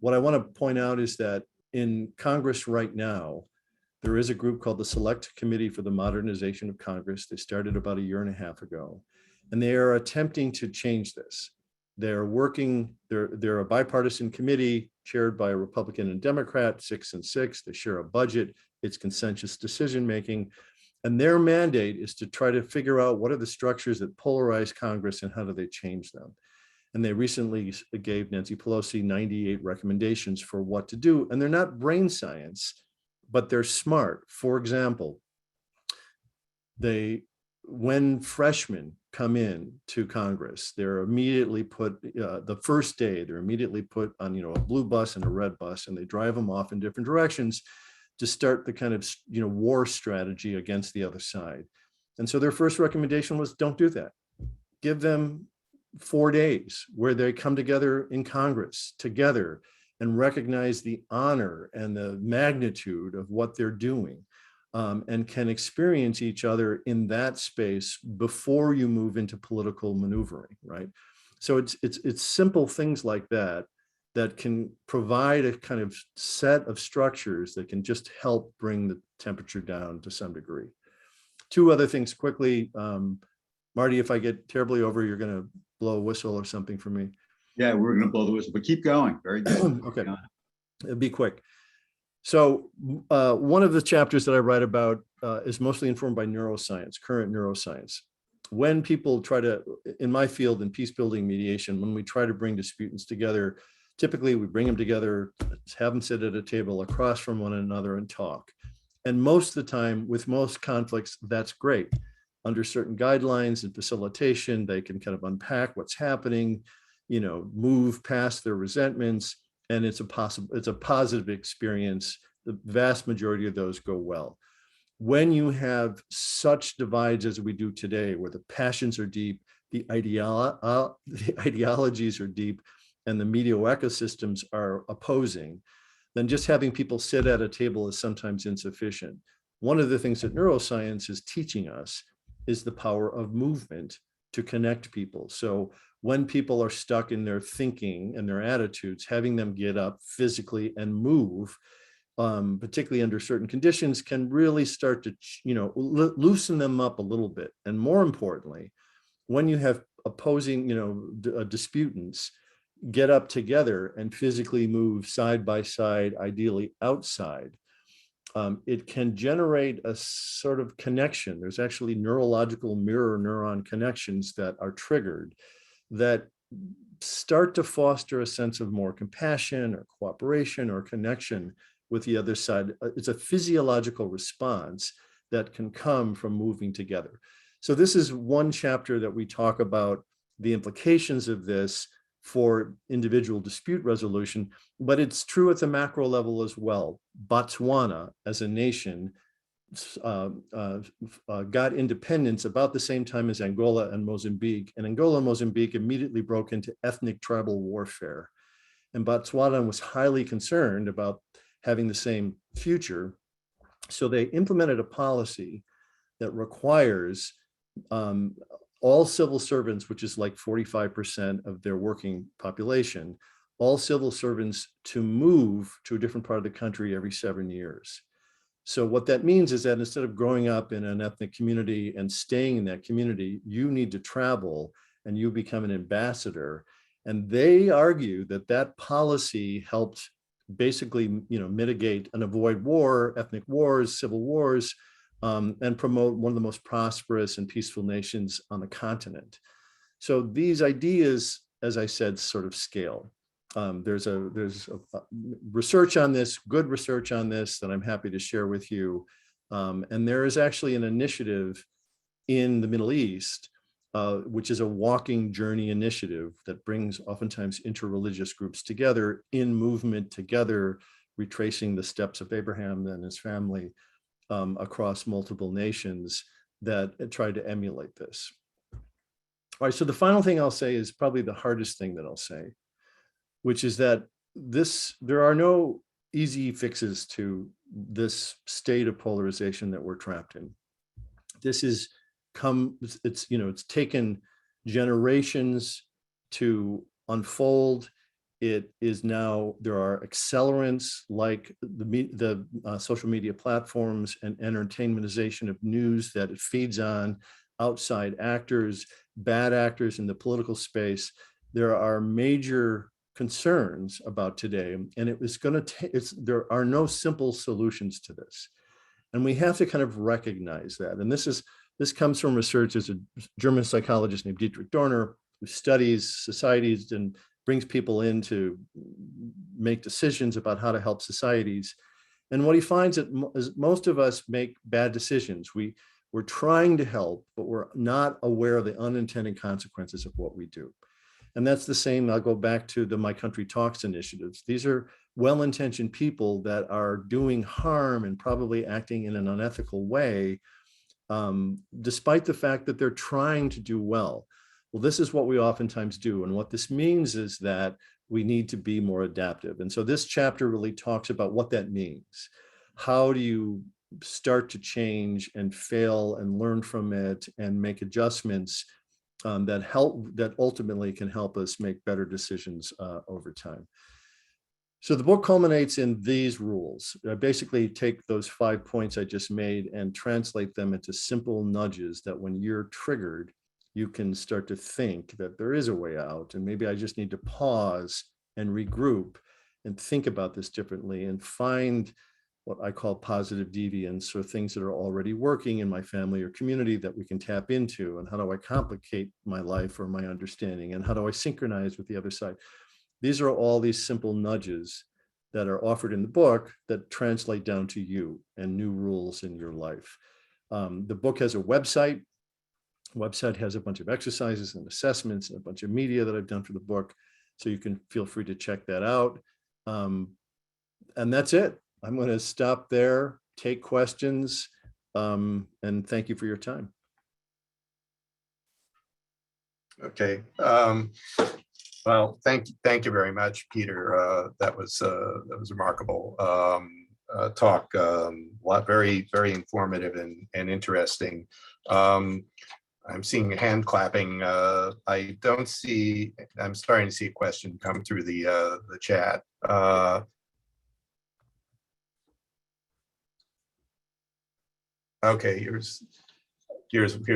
What I want to point out is that in Congress right now, there is a group called the Select Committee for the Modernization of Congress. They started about 1.5 years ago, and they are attempting to change this. They're working, they're a bipartisan committee chaired by a Republican and Democrat, 6 and 6. They share a budget. It's consensus decision-making. And their mandate is to try to figure out what are the structures that polarize Congress and how do they change them. And they recently gave Nancy Pelosi 98 recommendations for what to do. And they're not brain science, but they're smart. For example, when freshmen come in to Congress, they're immediately put, the first day, they're immediately put on a blue bus and a red bus, and they drive them off in different directions. to start the kind of, war strategy against the other side. And so their first recommendation was, don't do that. Give them 4 days where they come together in Congress together and recognize the honor and the magnitude of what they're doing, and can experience each other in that space before you move into political maneuvering, right? So it's simple things like that that can provide a kind of set of structures that can just help bring the temperature down to some degree. 2 other things quickly. Marty, if I get terribly over, you're going to blow a whistle or something for me. Yeah, we're going to blow the whistle, but keep going. Very good. Okay, it'll be quick. So one of the chapters that I write about is mostly informed by neuroscience, current neuroscience. When people try to, in my field in peace building mediation, when we try to bring disputants together, typically we bring them together, have them sit at a table across from one another and talk. And most of the time, with most conflicts, that's great. Under certain guidelines and facilitation, they can kind of unpack what's happening, move past their resentments, and it's a positive experience. The vast majority of those go well. When you have such divides as we do today, where the passions are deep, the ideologies are deep, and the media ecosystems are opposing, then just having people sit at a table is sometimes insufficient. One of the things that neuroscience is teaching us is the power of movement to connect people. So when people are stuck in their thinking and their attitudes, having them get up physically and move, particularly under certain conditions, can really start to, loosen them up a little bit. And more importantly, when you have opposing, disputants get up together and physically move side by side, ideally outside, it can generate a sort of connection. There's actually neurological mirror neuron connections that are triggered that start to foster a sense of more compassion or cooperation or connection with the other side. It's a physiological response that can come from moving together. So this is one chapter that we talk about the implications of this for individual dispute resolution, but it's true at the macro level as well. Botswana, as a nation, got independence about the same time as Angola and Mozambique. And Angola and Mozambique immediately broke into ethnic tribal warfare. And Botswana was highly concerned about having the same future. So they implemented a policy that requires all civil servants, which is like 45% of their working population, all civil servants to move to a different part of the country every 7 years. So what that means is that instead of growing up in an ethnic community and staying in that community, you need to travel and you become an ambassador. And they argue that that policy helped basically, mitigate and avoid war, ethnic wars, civil wars, and promote one of the most prosperous and peaceful nations on the continent. So these ideas, as I said, sort of scale. There's research on this, good research on this that I'm happy to share with you. And there is actually an initiative in the Middle East, which is a walking journey initiative that brings oftentimes interreligious groups together in movement together, retracing the steps of Abraham and his family across multiple nations that try to emulate this. All right, so the final thing I'll say is probably the hardest thing that I'll say, which is that there are no easy fixes to this state of polarization that we're trapped in. It's taken generations to unfold. It is now, there are accelerants like the social media platforms and entertainmentization of news that it feeds on, outside actors, bad actors in the political space. There are major concerns about today, and there are no simple solutions to this. And we have to kind of recognize that. And this comes from research. There's a German psychologist named Dietrich Dorner who studies societies and brings people in to make decisions about how to help societies. And what he finds is most of us make bad decisions. We're trying to help, but we're not aware of the unintended consequences of what we do. And that's the same, I'll go back to the My Country Talks initiatives. These are well-intentioned people that are doing harm and probably acting in an unethical way, despite the fact that they're trying to do well. Well, this is what we oftentimes do. And what this means is that we need to be more adaptive. And so this chapter really talks about what that means. How do you start to change and fail and learn from it and make adjustments that ultimately can help us make better decisions over time. So the book culminates in these rules. Basically take those 5 points I just made and translate them into simple nudges that when you're triggered, you can start to think that there is a way out. And maybe I just need to pause and regroup and think about this differently and find what I call positive deviance, or things that are already working in my family or community that we can tap into. And how do I complicate my life or my understanding? And how do I synchronize with the other side? These are all these simple nudges that are offered in the book that translate down to you and new rules in your life. The book has a website. The website has a bunch of exercises and assessments and a bunch of media that I've done for the book. So you can feel free to check that out. And that's it. I'm going to stop there, take questions, and thank you for your time. Okay. Well, thank you very much, Peter. That was remarkable talk. Very informative and interesting. I'm seeing hand clapping. I don't see. I'm starting to see a question come through the chat. Okay, here's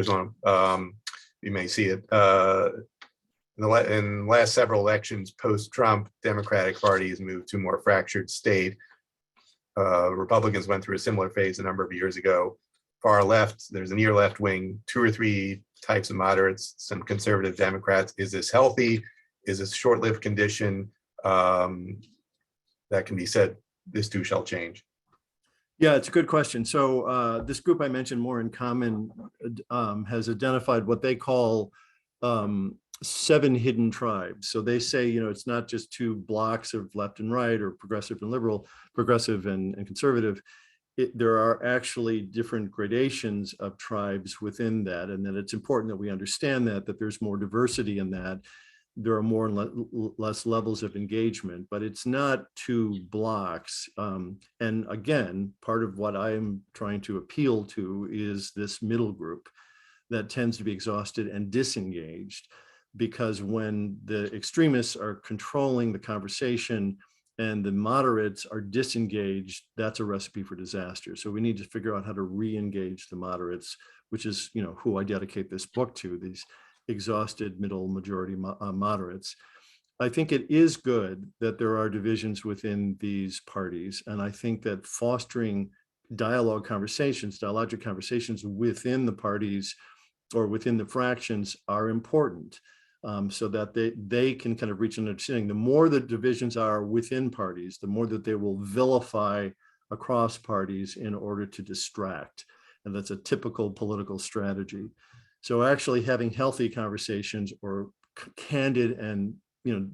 one. You may see it. In the last several elections post-Trump, Democratic Party has moved to a more fractured state. Republicans went through a similar phase a number of years ago. Far left, there's a near left wing, 2 or 3 types of moderates, some conservative Democrats. Is this healthy? Is this a short-lived condition? That can be said, this too shall change. Yeah, it's a good question. So this group I mentioned, More in Common, has identified what they call 7 hidden tribes. So they say, it's not just 2 blocks of left and right or progressive and liberal, progressive and conservative. There are actually different gradations of tribes within that, and that it's important that we understand that there's more diversity in that. There are more and less levels of engagement, but it's not 2 blocks. And again, part of what I'm trying to appeal to is this middle group that tends to be exhausted and disengaged, because when the extremists are controlling the conversation and the moderates are disengaged, that's a recipe for disaster. So we need to figure out how to re-engage the moderates, which is, who I dedicate this book to, these exhausted middle majority moderates. I think it is good that there are divisions within these parties. And I think that fostering dialogic conversations within the parties or within the fractions are important. So that they can kind of reach an understanding. The more the divisions are within parties, the more that they will vilify across parties in order to distract. And that's a typical political strategy. So actually having healthy conversations or candid and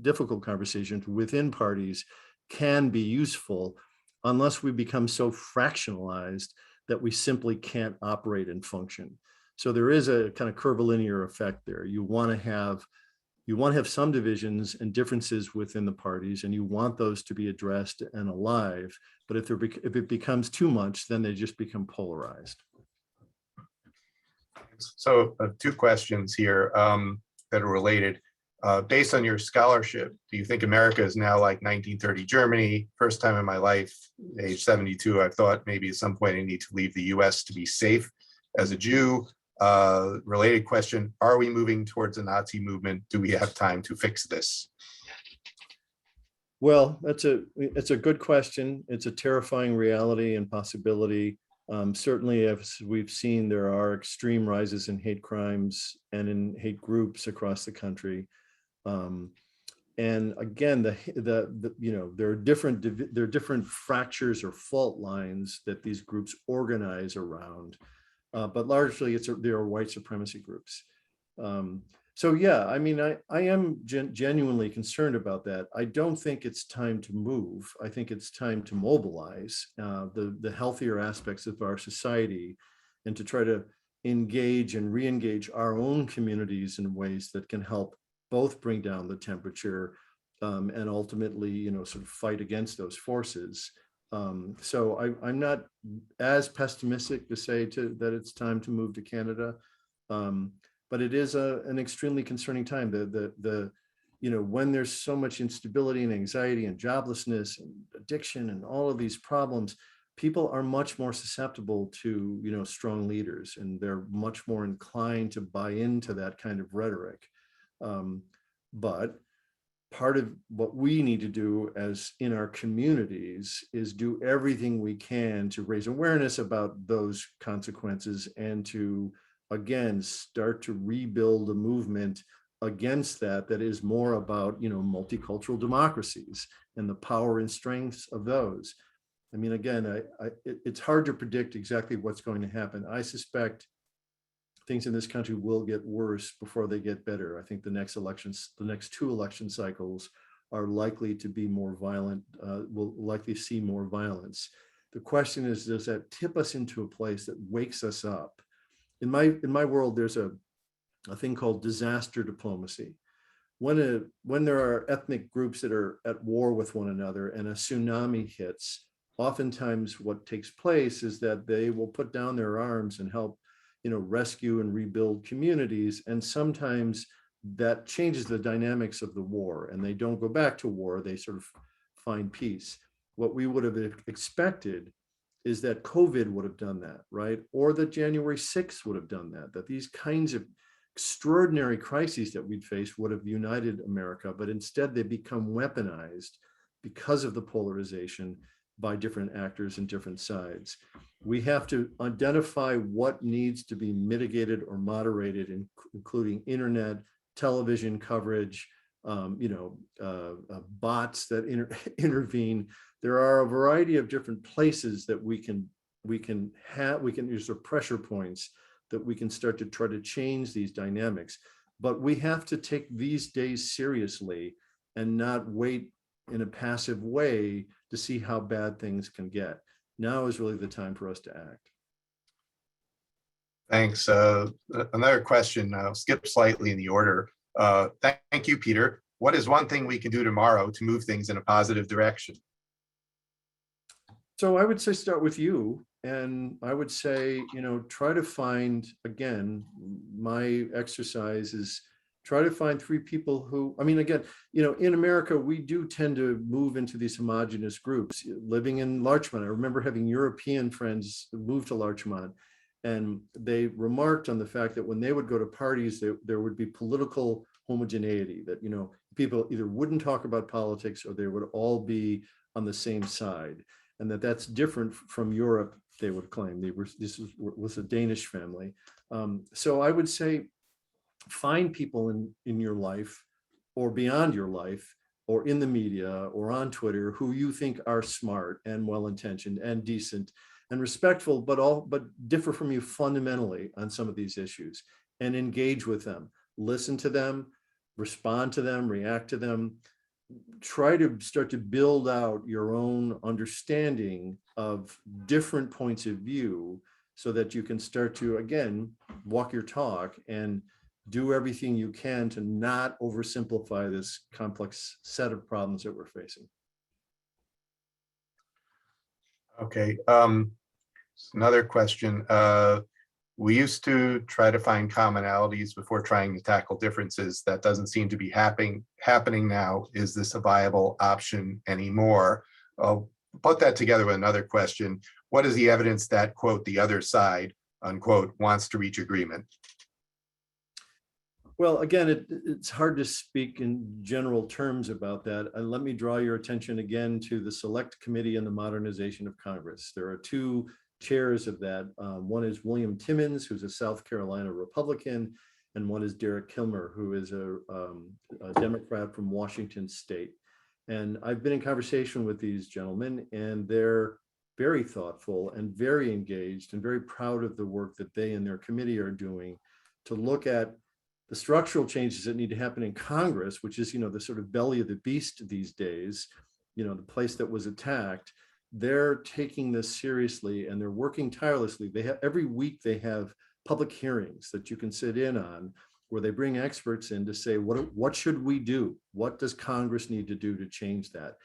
difficult conversations within parties can be useful, unless we become so fractionalized that we simply can't operate and function. So there is a kind of curvilinear effect there. You want to have some divisions and differences within the parties, and you want those to be addressed and alive. But if it becomes too much, then they just become polarized. So 2 questions here that are related. Based on your scholarship, do you think America is now like 1930 Germany? First time in my life, age 72, I thought maybe at some point I need to leave the US to be safe as a Jew. Related question, are we moving towards a Nazi movement? Do we have time to fix this? Well, it's a good question. It's a terrifying reality and possibility. Certainly, as we've seen, there are extreme rises in hate crimes and in hate groups across the country. And again, there are different fractures or fault lines that these groups organize around, but largely there are white supremacy groups. So yeah, I mean, I am genuinely concerned about that. I don't think it's time to move. I think it's time to mobilize the healthier aspects of our society, and to try to engage and re-engage our own communities in ways that can help both bring down the temperature and ultimately, sort of fight against those forces. So I'm not as pessimistic to say that it's time to move to Canada. But it is an extremely concerning time. When there's so much instability and anxiety and joblessness and addiction and all of these problems, people are much more susceptible to, strong leaders, and they're much more inclined to buy into that kind of rhetoric. But part of what we need to do as in our communities is do everything we can to raise awareness about those consequences, and to, again, start to rebuild a movement against that is more about, multicultural democracies and the power and strengths of those. I mean, again, it's hard to predict exactly what's going to happen. I suspect things in this country will get worse before they get better. I think the next two election cycles are likely to be more violent, we'll likely see more violence. The question is, does that tip us into a place that wakes us up? In my world, there's a thing called disaster diplomacy. When there are ethnic groups that are at war with one another and a tsunami hits, oftentimes what takes place is that they will put down their arms and help, rescue and rebuild communities. And sometimes that changes the dynamics of the war, and they don't go back to war. They sort of find peace. What we would have expected is that COVID would have done that, right? Or that January 6th would have done that these kinds of extraordinary crises that we'd faced would have united America, but instead they become weaponized because of the polarization by different actors and different sides. We have to identify what needs to be mitigated or moderated, including internet, television coverage, bots that intervene. There are a variety of different places that we can use the pressure points that we can start to try to change these dynamics. But we have to take these days seriously and not wait in a passive way to see how bad things can get. Now is really the time for us to act. Thanks. Another question, I'll skip slightly in the order. Thank you, Peter. What is one thing we can do tomorrow to move things in a positive direction? So I would say start with you. And I would say, try to find, again, my exercise is try to find 3 people who, I mean, again, in America, we do tend to move into these homogenous groups. Living in Larchmont, I remember having European friends move to Larchmont, and they remarked on the fact that when they would go to parties, there would be political homogeneity, that, people either wouldn't talk about politics or they would all be on the same side. And that's different from Europe, they would claim. This was a Danish family. So I would say find people in your life or beyond your life or in the media or on Twitter who you think are smart and well-intentioned and decent and respectful, but differ from you fundamentally on some of these issues, and engage with them, listen to them, respond to them, react to them. Try to start to build out your own understanding of different points of view so that you can start to, again, walk your talk and do everything you can to not oversimplify this complex set of problems that we're facing. Okay. Another question. We used to try to find commonalities before trying to tackle differences. That doesn't seem to be happening now. Is this a viable option anymore? I'll put that together with another question. What is the evidence that, quote, the other side, unquote, wants to reach agreement? Well, again, it's hard to speak in general terms about that. And let me draw your attention again to the Select Committee on the Modernization of Congress. There are 2 chairs of that. One is William Timmons, who's a South Carolina Republican, and one is Derek Kilmer, who is a Democrat from Washington State. And I've been in conversation with these gentlemen, and they're very thoughtful and very engaged and very proud of the work that they and their committee are doing to look at the structural changes that need to happen in Congress, which is, the sort of belly of the beast these days, the place that was attacked, they're taking this seriously and they're working tirelessly. They have every week they have public hearings that you can sit in on where they bring experts in to say, what should we do? What does Congress need to do to change that?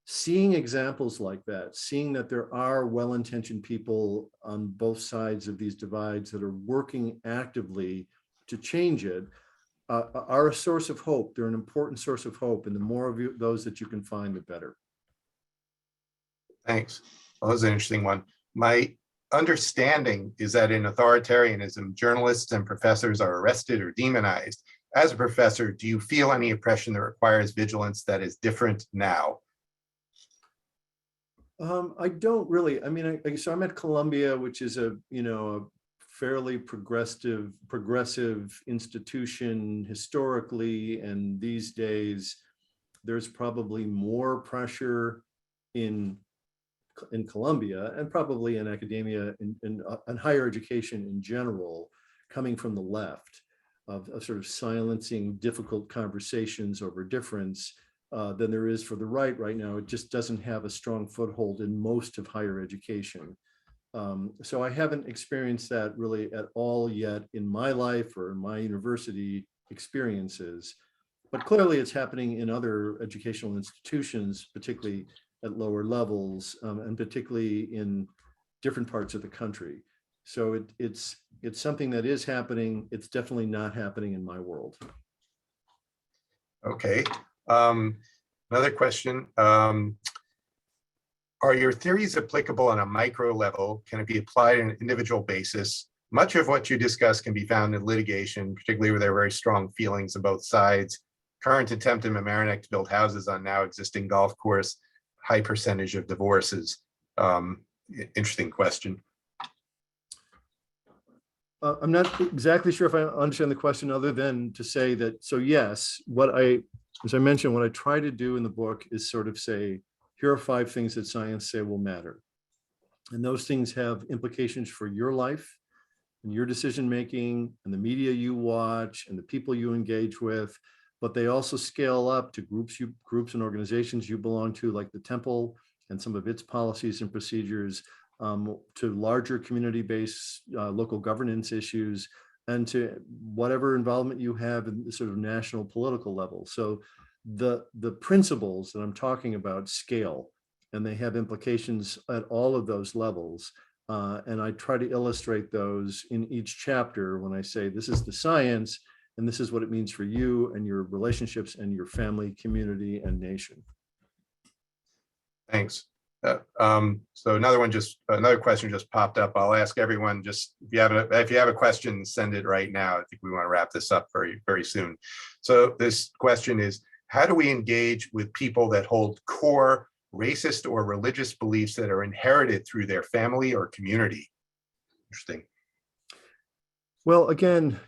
Seeing examples like that, seeing that there are well-intentioned people on both sides of these divides that are working actively to change it, are a source of hope. They're an important source of hope. And the more of those that you can find, the better. Thanks. Well, that was an interesting one. My understanding is that in authoritarianism, journalists and professors are arrested or demonized. As a professor, do you feel any oppression that requires vigilance that is different now? I don't really. I mean, so I'm at Columbia, which is a fairly progressive institution historically, and these days there's probably more pressure in Columbia and probably in academia and higher education in general, coming from the left, of sort of silencing difficult conversations over difference than there is for the right now. It just doesn't have a strong foothold in most of higher education. So I haven't experienced that really at all yet in my life or in my university experiences, but clearly it's happening in other educational institutions, particularly at lower levels, and particularly in different parts of the country. So it's something that is happening. It's definitely not happening in my world. Okay. Another question. Are your theories applicable on a micro level? Can it be applied on an individual basis? Much of what you discuss can be found in litigation, particularly where there are very strong feelings on both sides. Current attempt in Mamaroneck to build houses on now existing golf course, high percentage of divorces. Interesting question. I'm not exactly sure if I understand the question, other than to say that, so yes, as I mentioned, what I try to do in the book is sort of say, here are 5 things that science say will matter. And those things have implications for your life and your decision-making and the media you watch and the people you engage with, but they also scale up to groups and organizations you belong to, like the Temple and some of its policies and procedures, to larger community-based local governance issues, and to whatever involvement you have in the sort of national political level. So the principles that I'm talking about scale, and they have implications at all of those levels. And I try to illustrate those in each chapter when I say, this is the science, and this is what it means for you and your relationships and your family, community, and nation. Thanks. So another question just popped up. I'll ask everyone, just if you have a question, send it right now. I think we want to wrap this up very, very soon. So this question is, how do we engage with people that hold core racist or religious beliefs that are inherited through their family or community? Interesting. Well, again,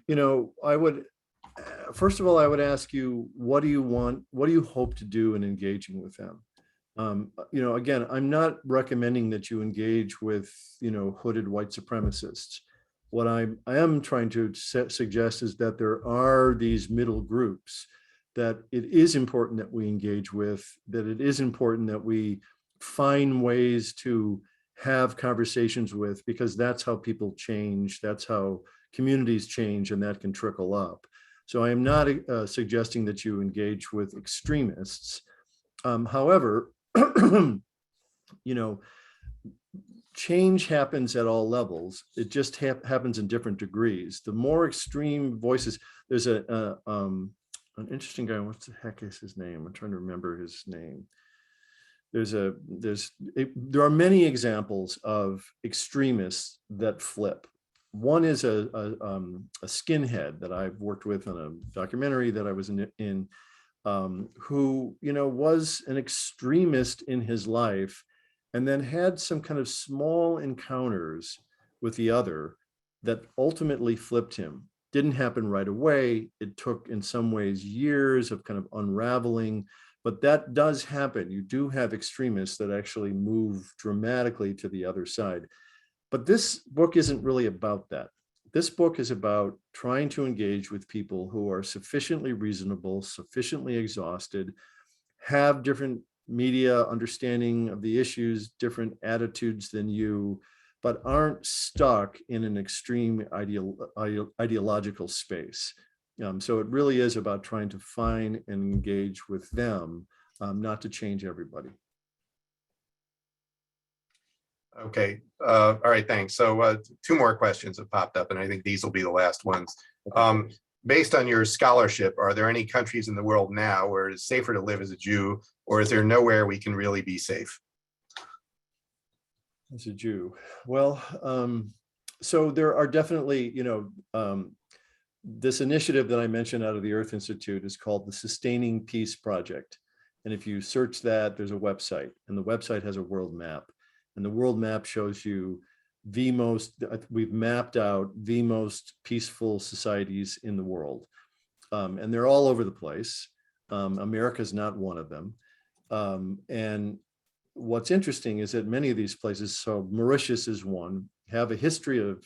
first of all, I would ask you, what do you want? What do you hope to do in engaging with them? Again, I'm not recommending that you engage with, hooded white supremacists. What I am trying to suggest is that there are these middle groups that it is important that we engage with, that it is important that we find ways to have conversations with, because that's how people change, that's how communities change, and that can trickle up. So I am not suggesting that you engage with extremists. However, change happens at all levels. It just happens in different degrees. The more extreme voices, there's an interesting guy. What the heck is his name? I'm trying to remember his name. There are many examples of extremists that flip. One is a skinhead that I've worked with on a documentary that I was in, who was an extremist in his life, and then had some kind of small encounters with the other that ultimately flipped him. Didn't happen right away. It took, in some ways, years of kind of unraveling, but that does happen. You do have extremists that actually move dramatically to the other side. But this book isn't really about that. This book is about trying to engage with people who are sufficiently reasonable, sufficiently exhausted, have different media understanding of the issues, different attitudes than you, but aren't stuck in an extreme ideological space. So it really is about trying to find and engage with them, not to change everybody. Okay, all right, thanks. So two more questions have popped up, and I think these will be the last ones. Based on your scholarship, are there any countries in the world now where it's safer to live as a Jew, or is there nowhere we can really be safe? As a Jew, well, so there are definitely, this initiative that I mentioned out of the Earth Institute is called the Sustaining Peace Project. And if you search that, there's a website, and the website has a world map. And the world map shows you we've mapped out the most peaceful societies in the world. And they're all over the place. America's not one of them. And what's interesting is that many of these places, so Mauritius is one, have a history of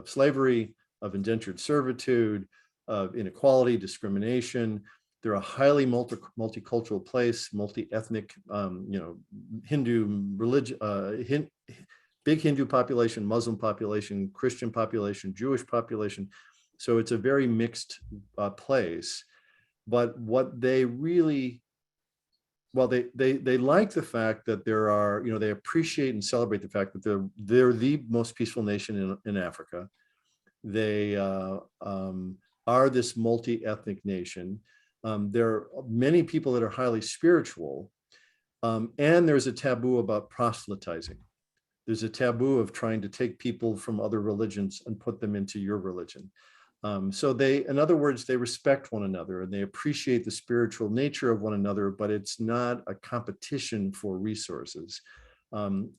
slavery, of indentured servitude, of inequality, discrimination. They're a highly multicultural place, multi-ethnic, Hindu religion, big Hindu population, Muslim population, Christian population, Jewish population. So it's a very mixed place. But what they really, well, they like the fact that there are, they appreciate and celebrate the fact that they're the most peaceful nation in Africa. They are this multi-ethnic nation. There are many people that are highly spiritual, and there's a taboo about proselytizing. There's a taboo of trying to take people from other religions and put them into your religion. So in other words, they respect one another and they appreciate the spiritual nature of one another, but it's not a competition for resources.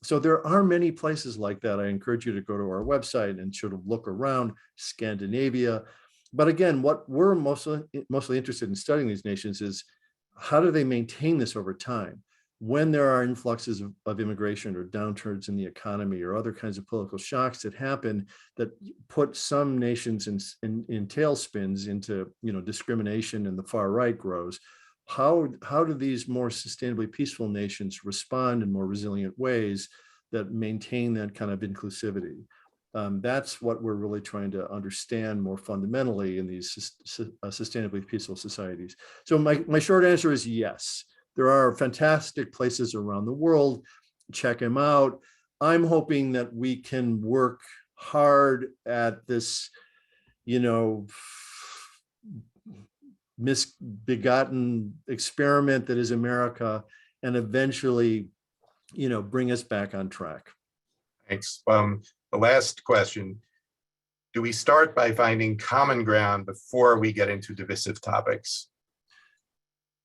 So there are many places like that. I encourage you to go to our website and sort of look around Scandinavia. But again, what we're mostly interested in studying these nations is how do they maintain this over time? When there are influxes of immigration or downturns in the economy or other kinds of political shocks that happen that put some nations in tailspins into discrimination and the far right grows, how do these more sustainably peaceful nations respond in more resilient ways that maintain that kind of inclusivity? That's what we're really trying to understand more fundamentally in these sustainably peaceful societies. So my short answer is yes. There are fantastic places around the world. Check them out. I'm hoping that we can work hard at this, misbegotten experiment that is America, and eventually, bring us back on track. Thanks. The last question, do we start by finding common ground before we get into divisive topics?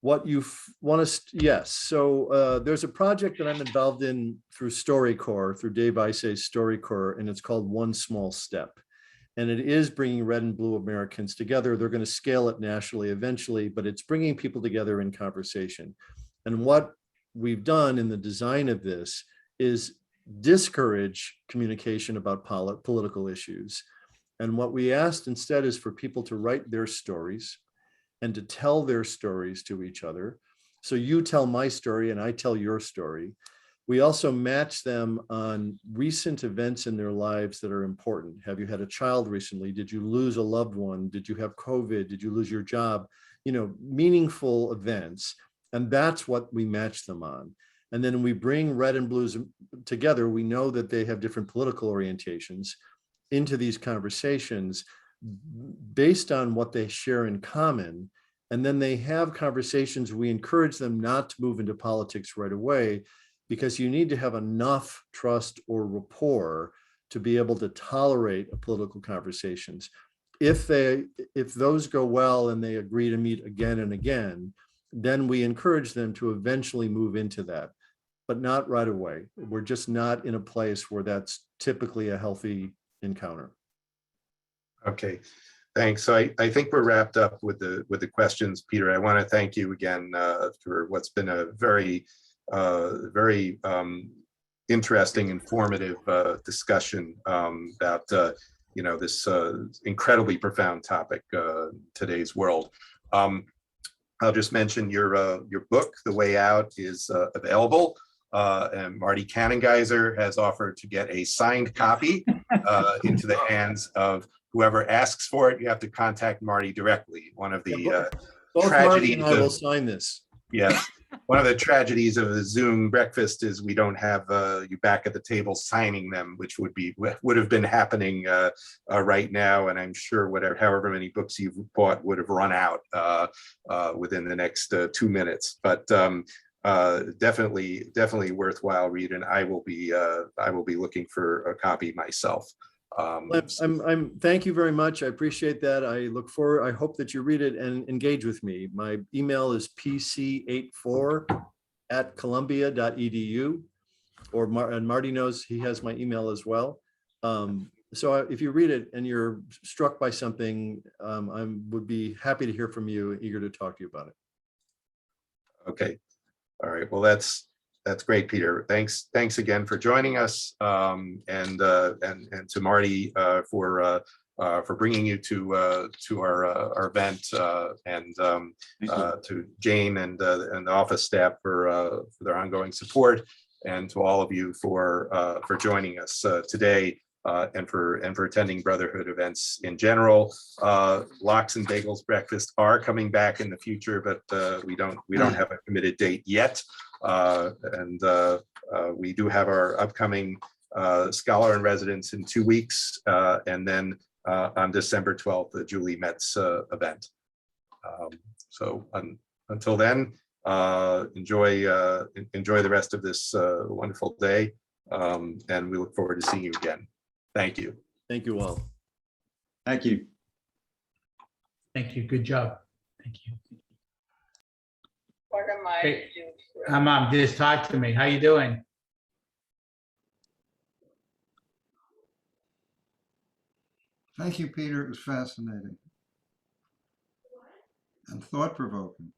What you want to, yes. So there's a project that I'm involved in through StoryCorps, through Dave Isay's StoryCorps, and it's called One Small Step. And it is bringing red and blue Americans together. They're going to scale it nationally eventually, but it's bringing people together in conversation. And what we've done in the design of this is discourage communication about political issues. And what we asked instead is for people to write their stories and to tell their stories to each other. So you tell my story and I tell your story. We also match them on recent events in their lives that are important. Have you had a child recently? Did you lose a loved one? Did you have COVID? Did you lose your job? Meaningful events. And that's what we match them on. And then we bring red and blues together. We know that they have different political orientations into these conversations based on what they share in common. And then they have conversations. We encourage them not to move into politics right away, because you need to have enough trust or rapport to be able to tolerate political conversations. If those go well and they agree to meet again and again, then we encourage them to eventually move into that, but not right away. We're just not in a place where that's typically a healthy encounter. Okay, thanks. So I think we're wrapped up with the questions, Peter. I want to thank you again for what's been a very interesting, informative discussion about this incredibly profound topic, today's world. I'll just mention your book, The Way Out, is available. And Marty Kannengeiser has offered to get a signed copy into the hands of whoever asks for it. You have to contact Marty directly. One of the both Marty tragedies and I will of, sign this. yes, one of the tragedies of the Zoom breakfast is we don't have you back at the table signing them, which would have been happening right now. And I'm sure however many books you've bought would have run out within the next 2 minutes. But definitely worthwhile read, and I will be looking for a copy myself. Thank you very much. I appreciate that. I hope that you read it and engage with me. My email is pc84@columbia.edu, and Marty knows he has my email as well. So if you read it and you're struck by something, I would be happy to hear from you, eager to talk to you about it. Okay. All right. Well, that's great, Peter. Thanks again for joining us, and to Marty for bringing you to our event, and to Jane and the office staff for their ongoing support, and to all of you for joining us today. And for attending Brotherhood events in general. Lox and Bagels breakfast are coming back in the future, but we don't have a committed date yet. And we do have our upcoming Scholar in Residence in 2 weeks, and then on December 12th, the Julie Metz event. So until then, enjoy the rest of this wonderful day, and we look forward to seeing you again. Thank you. Thank you all. Thank you. Thank you. Good job. Thank you. What am I Hey, doing? Mom, just talk to me. How you doing? Thank you, Peter. It was fascinating and thought-provoking.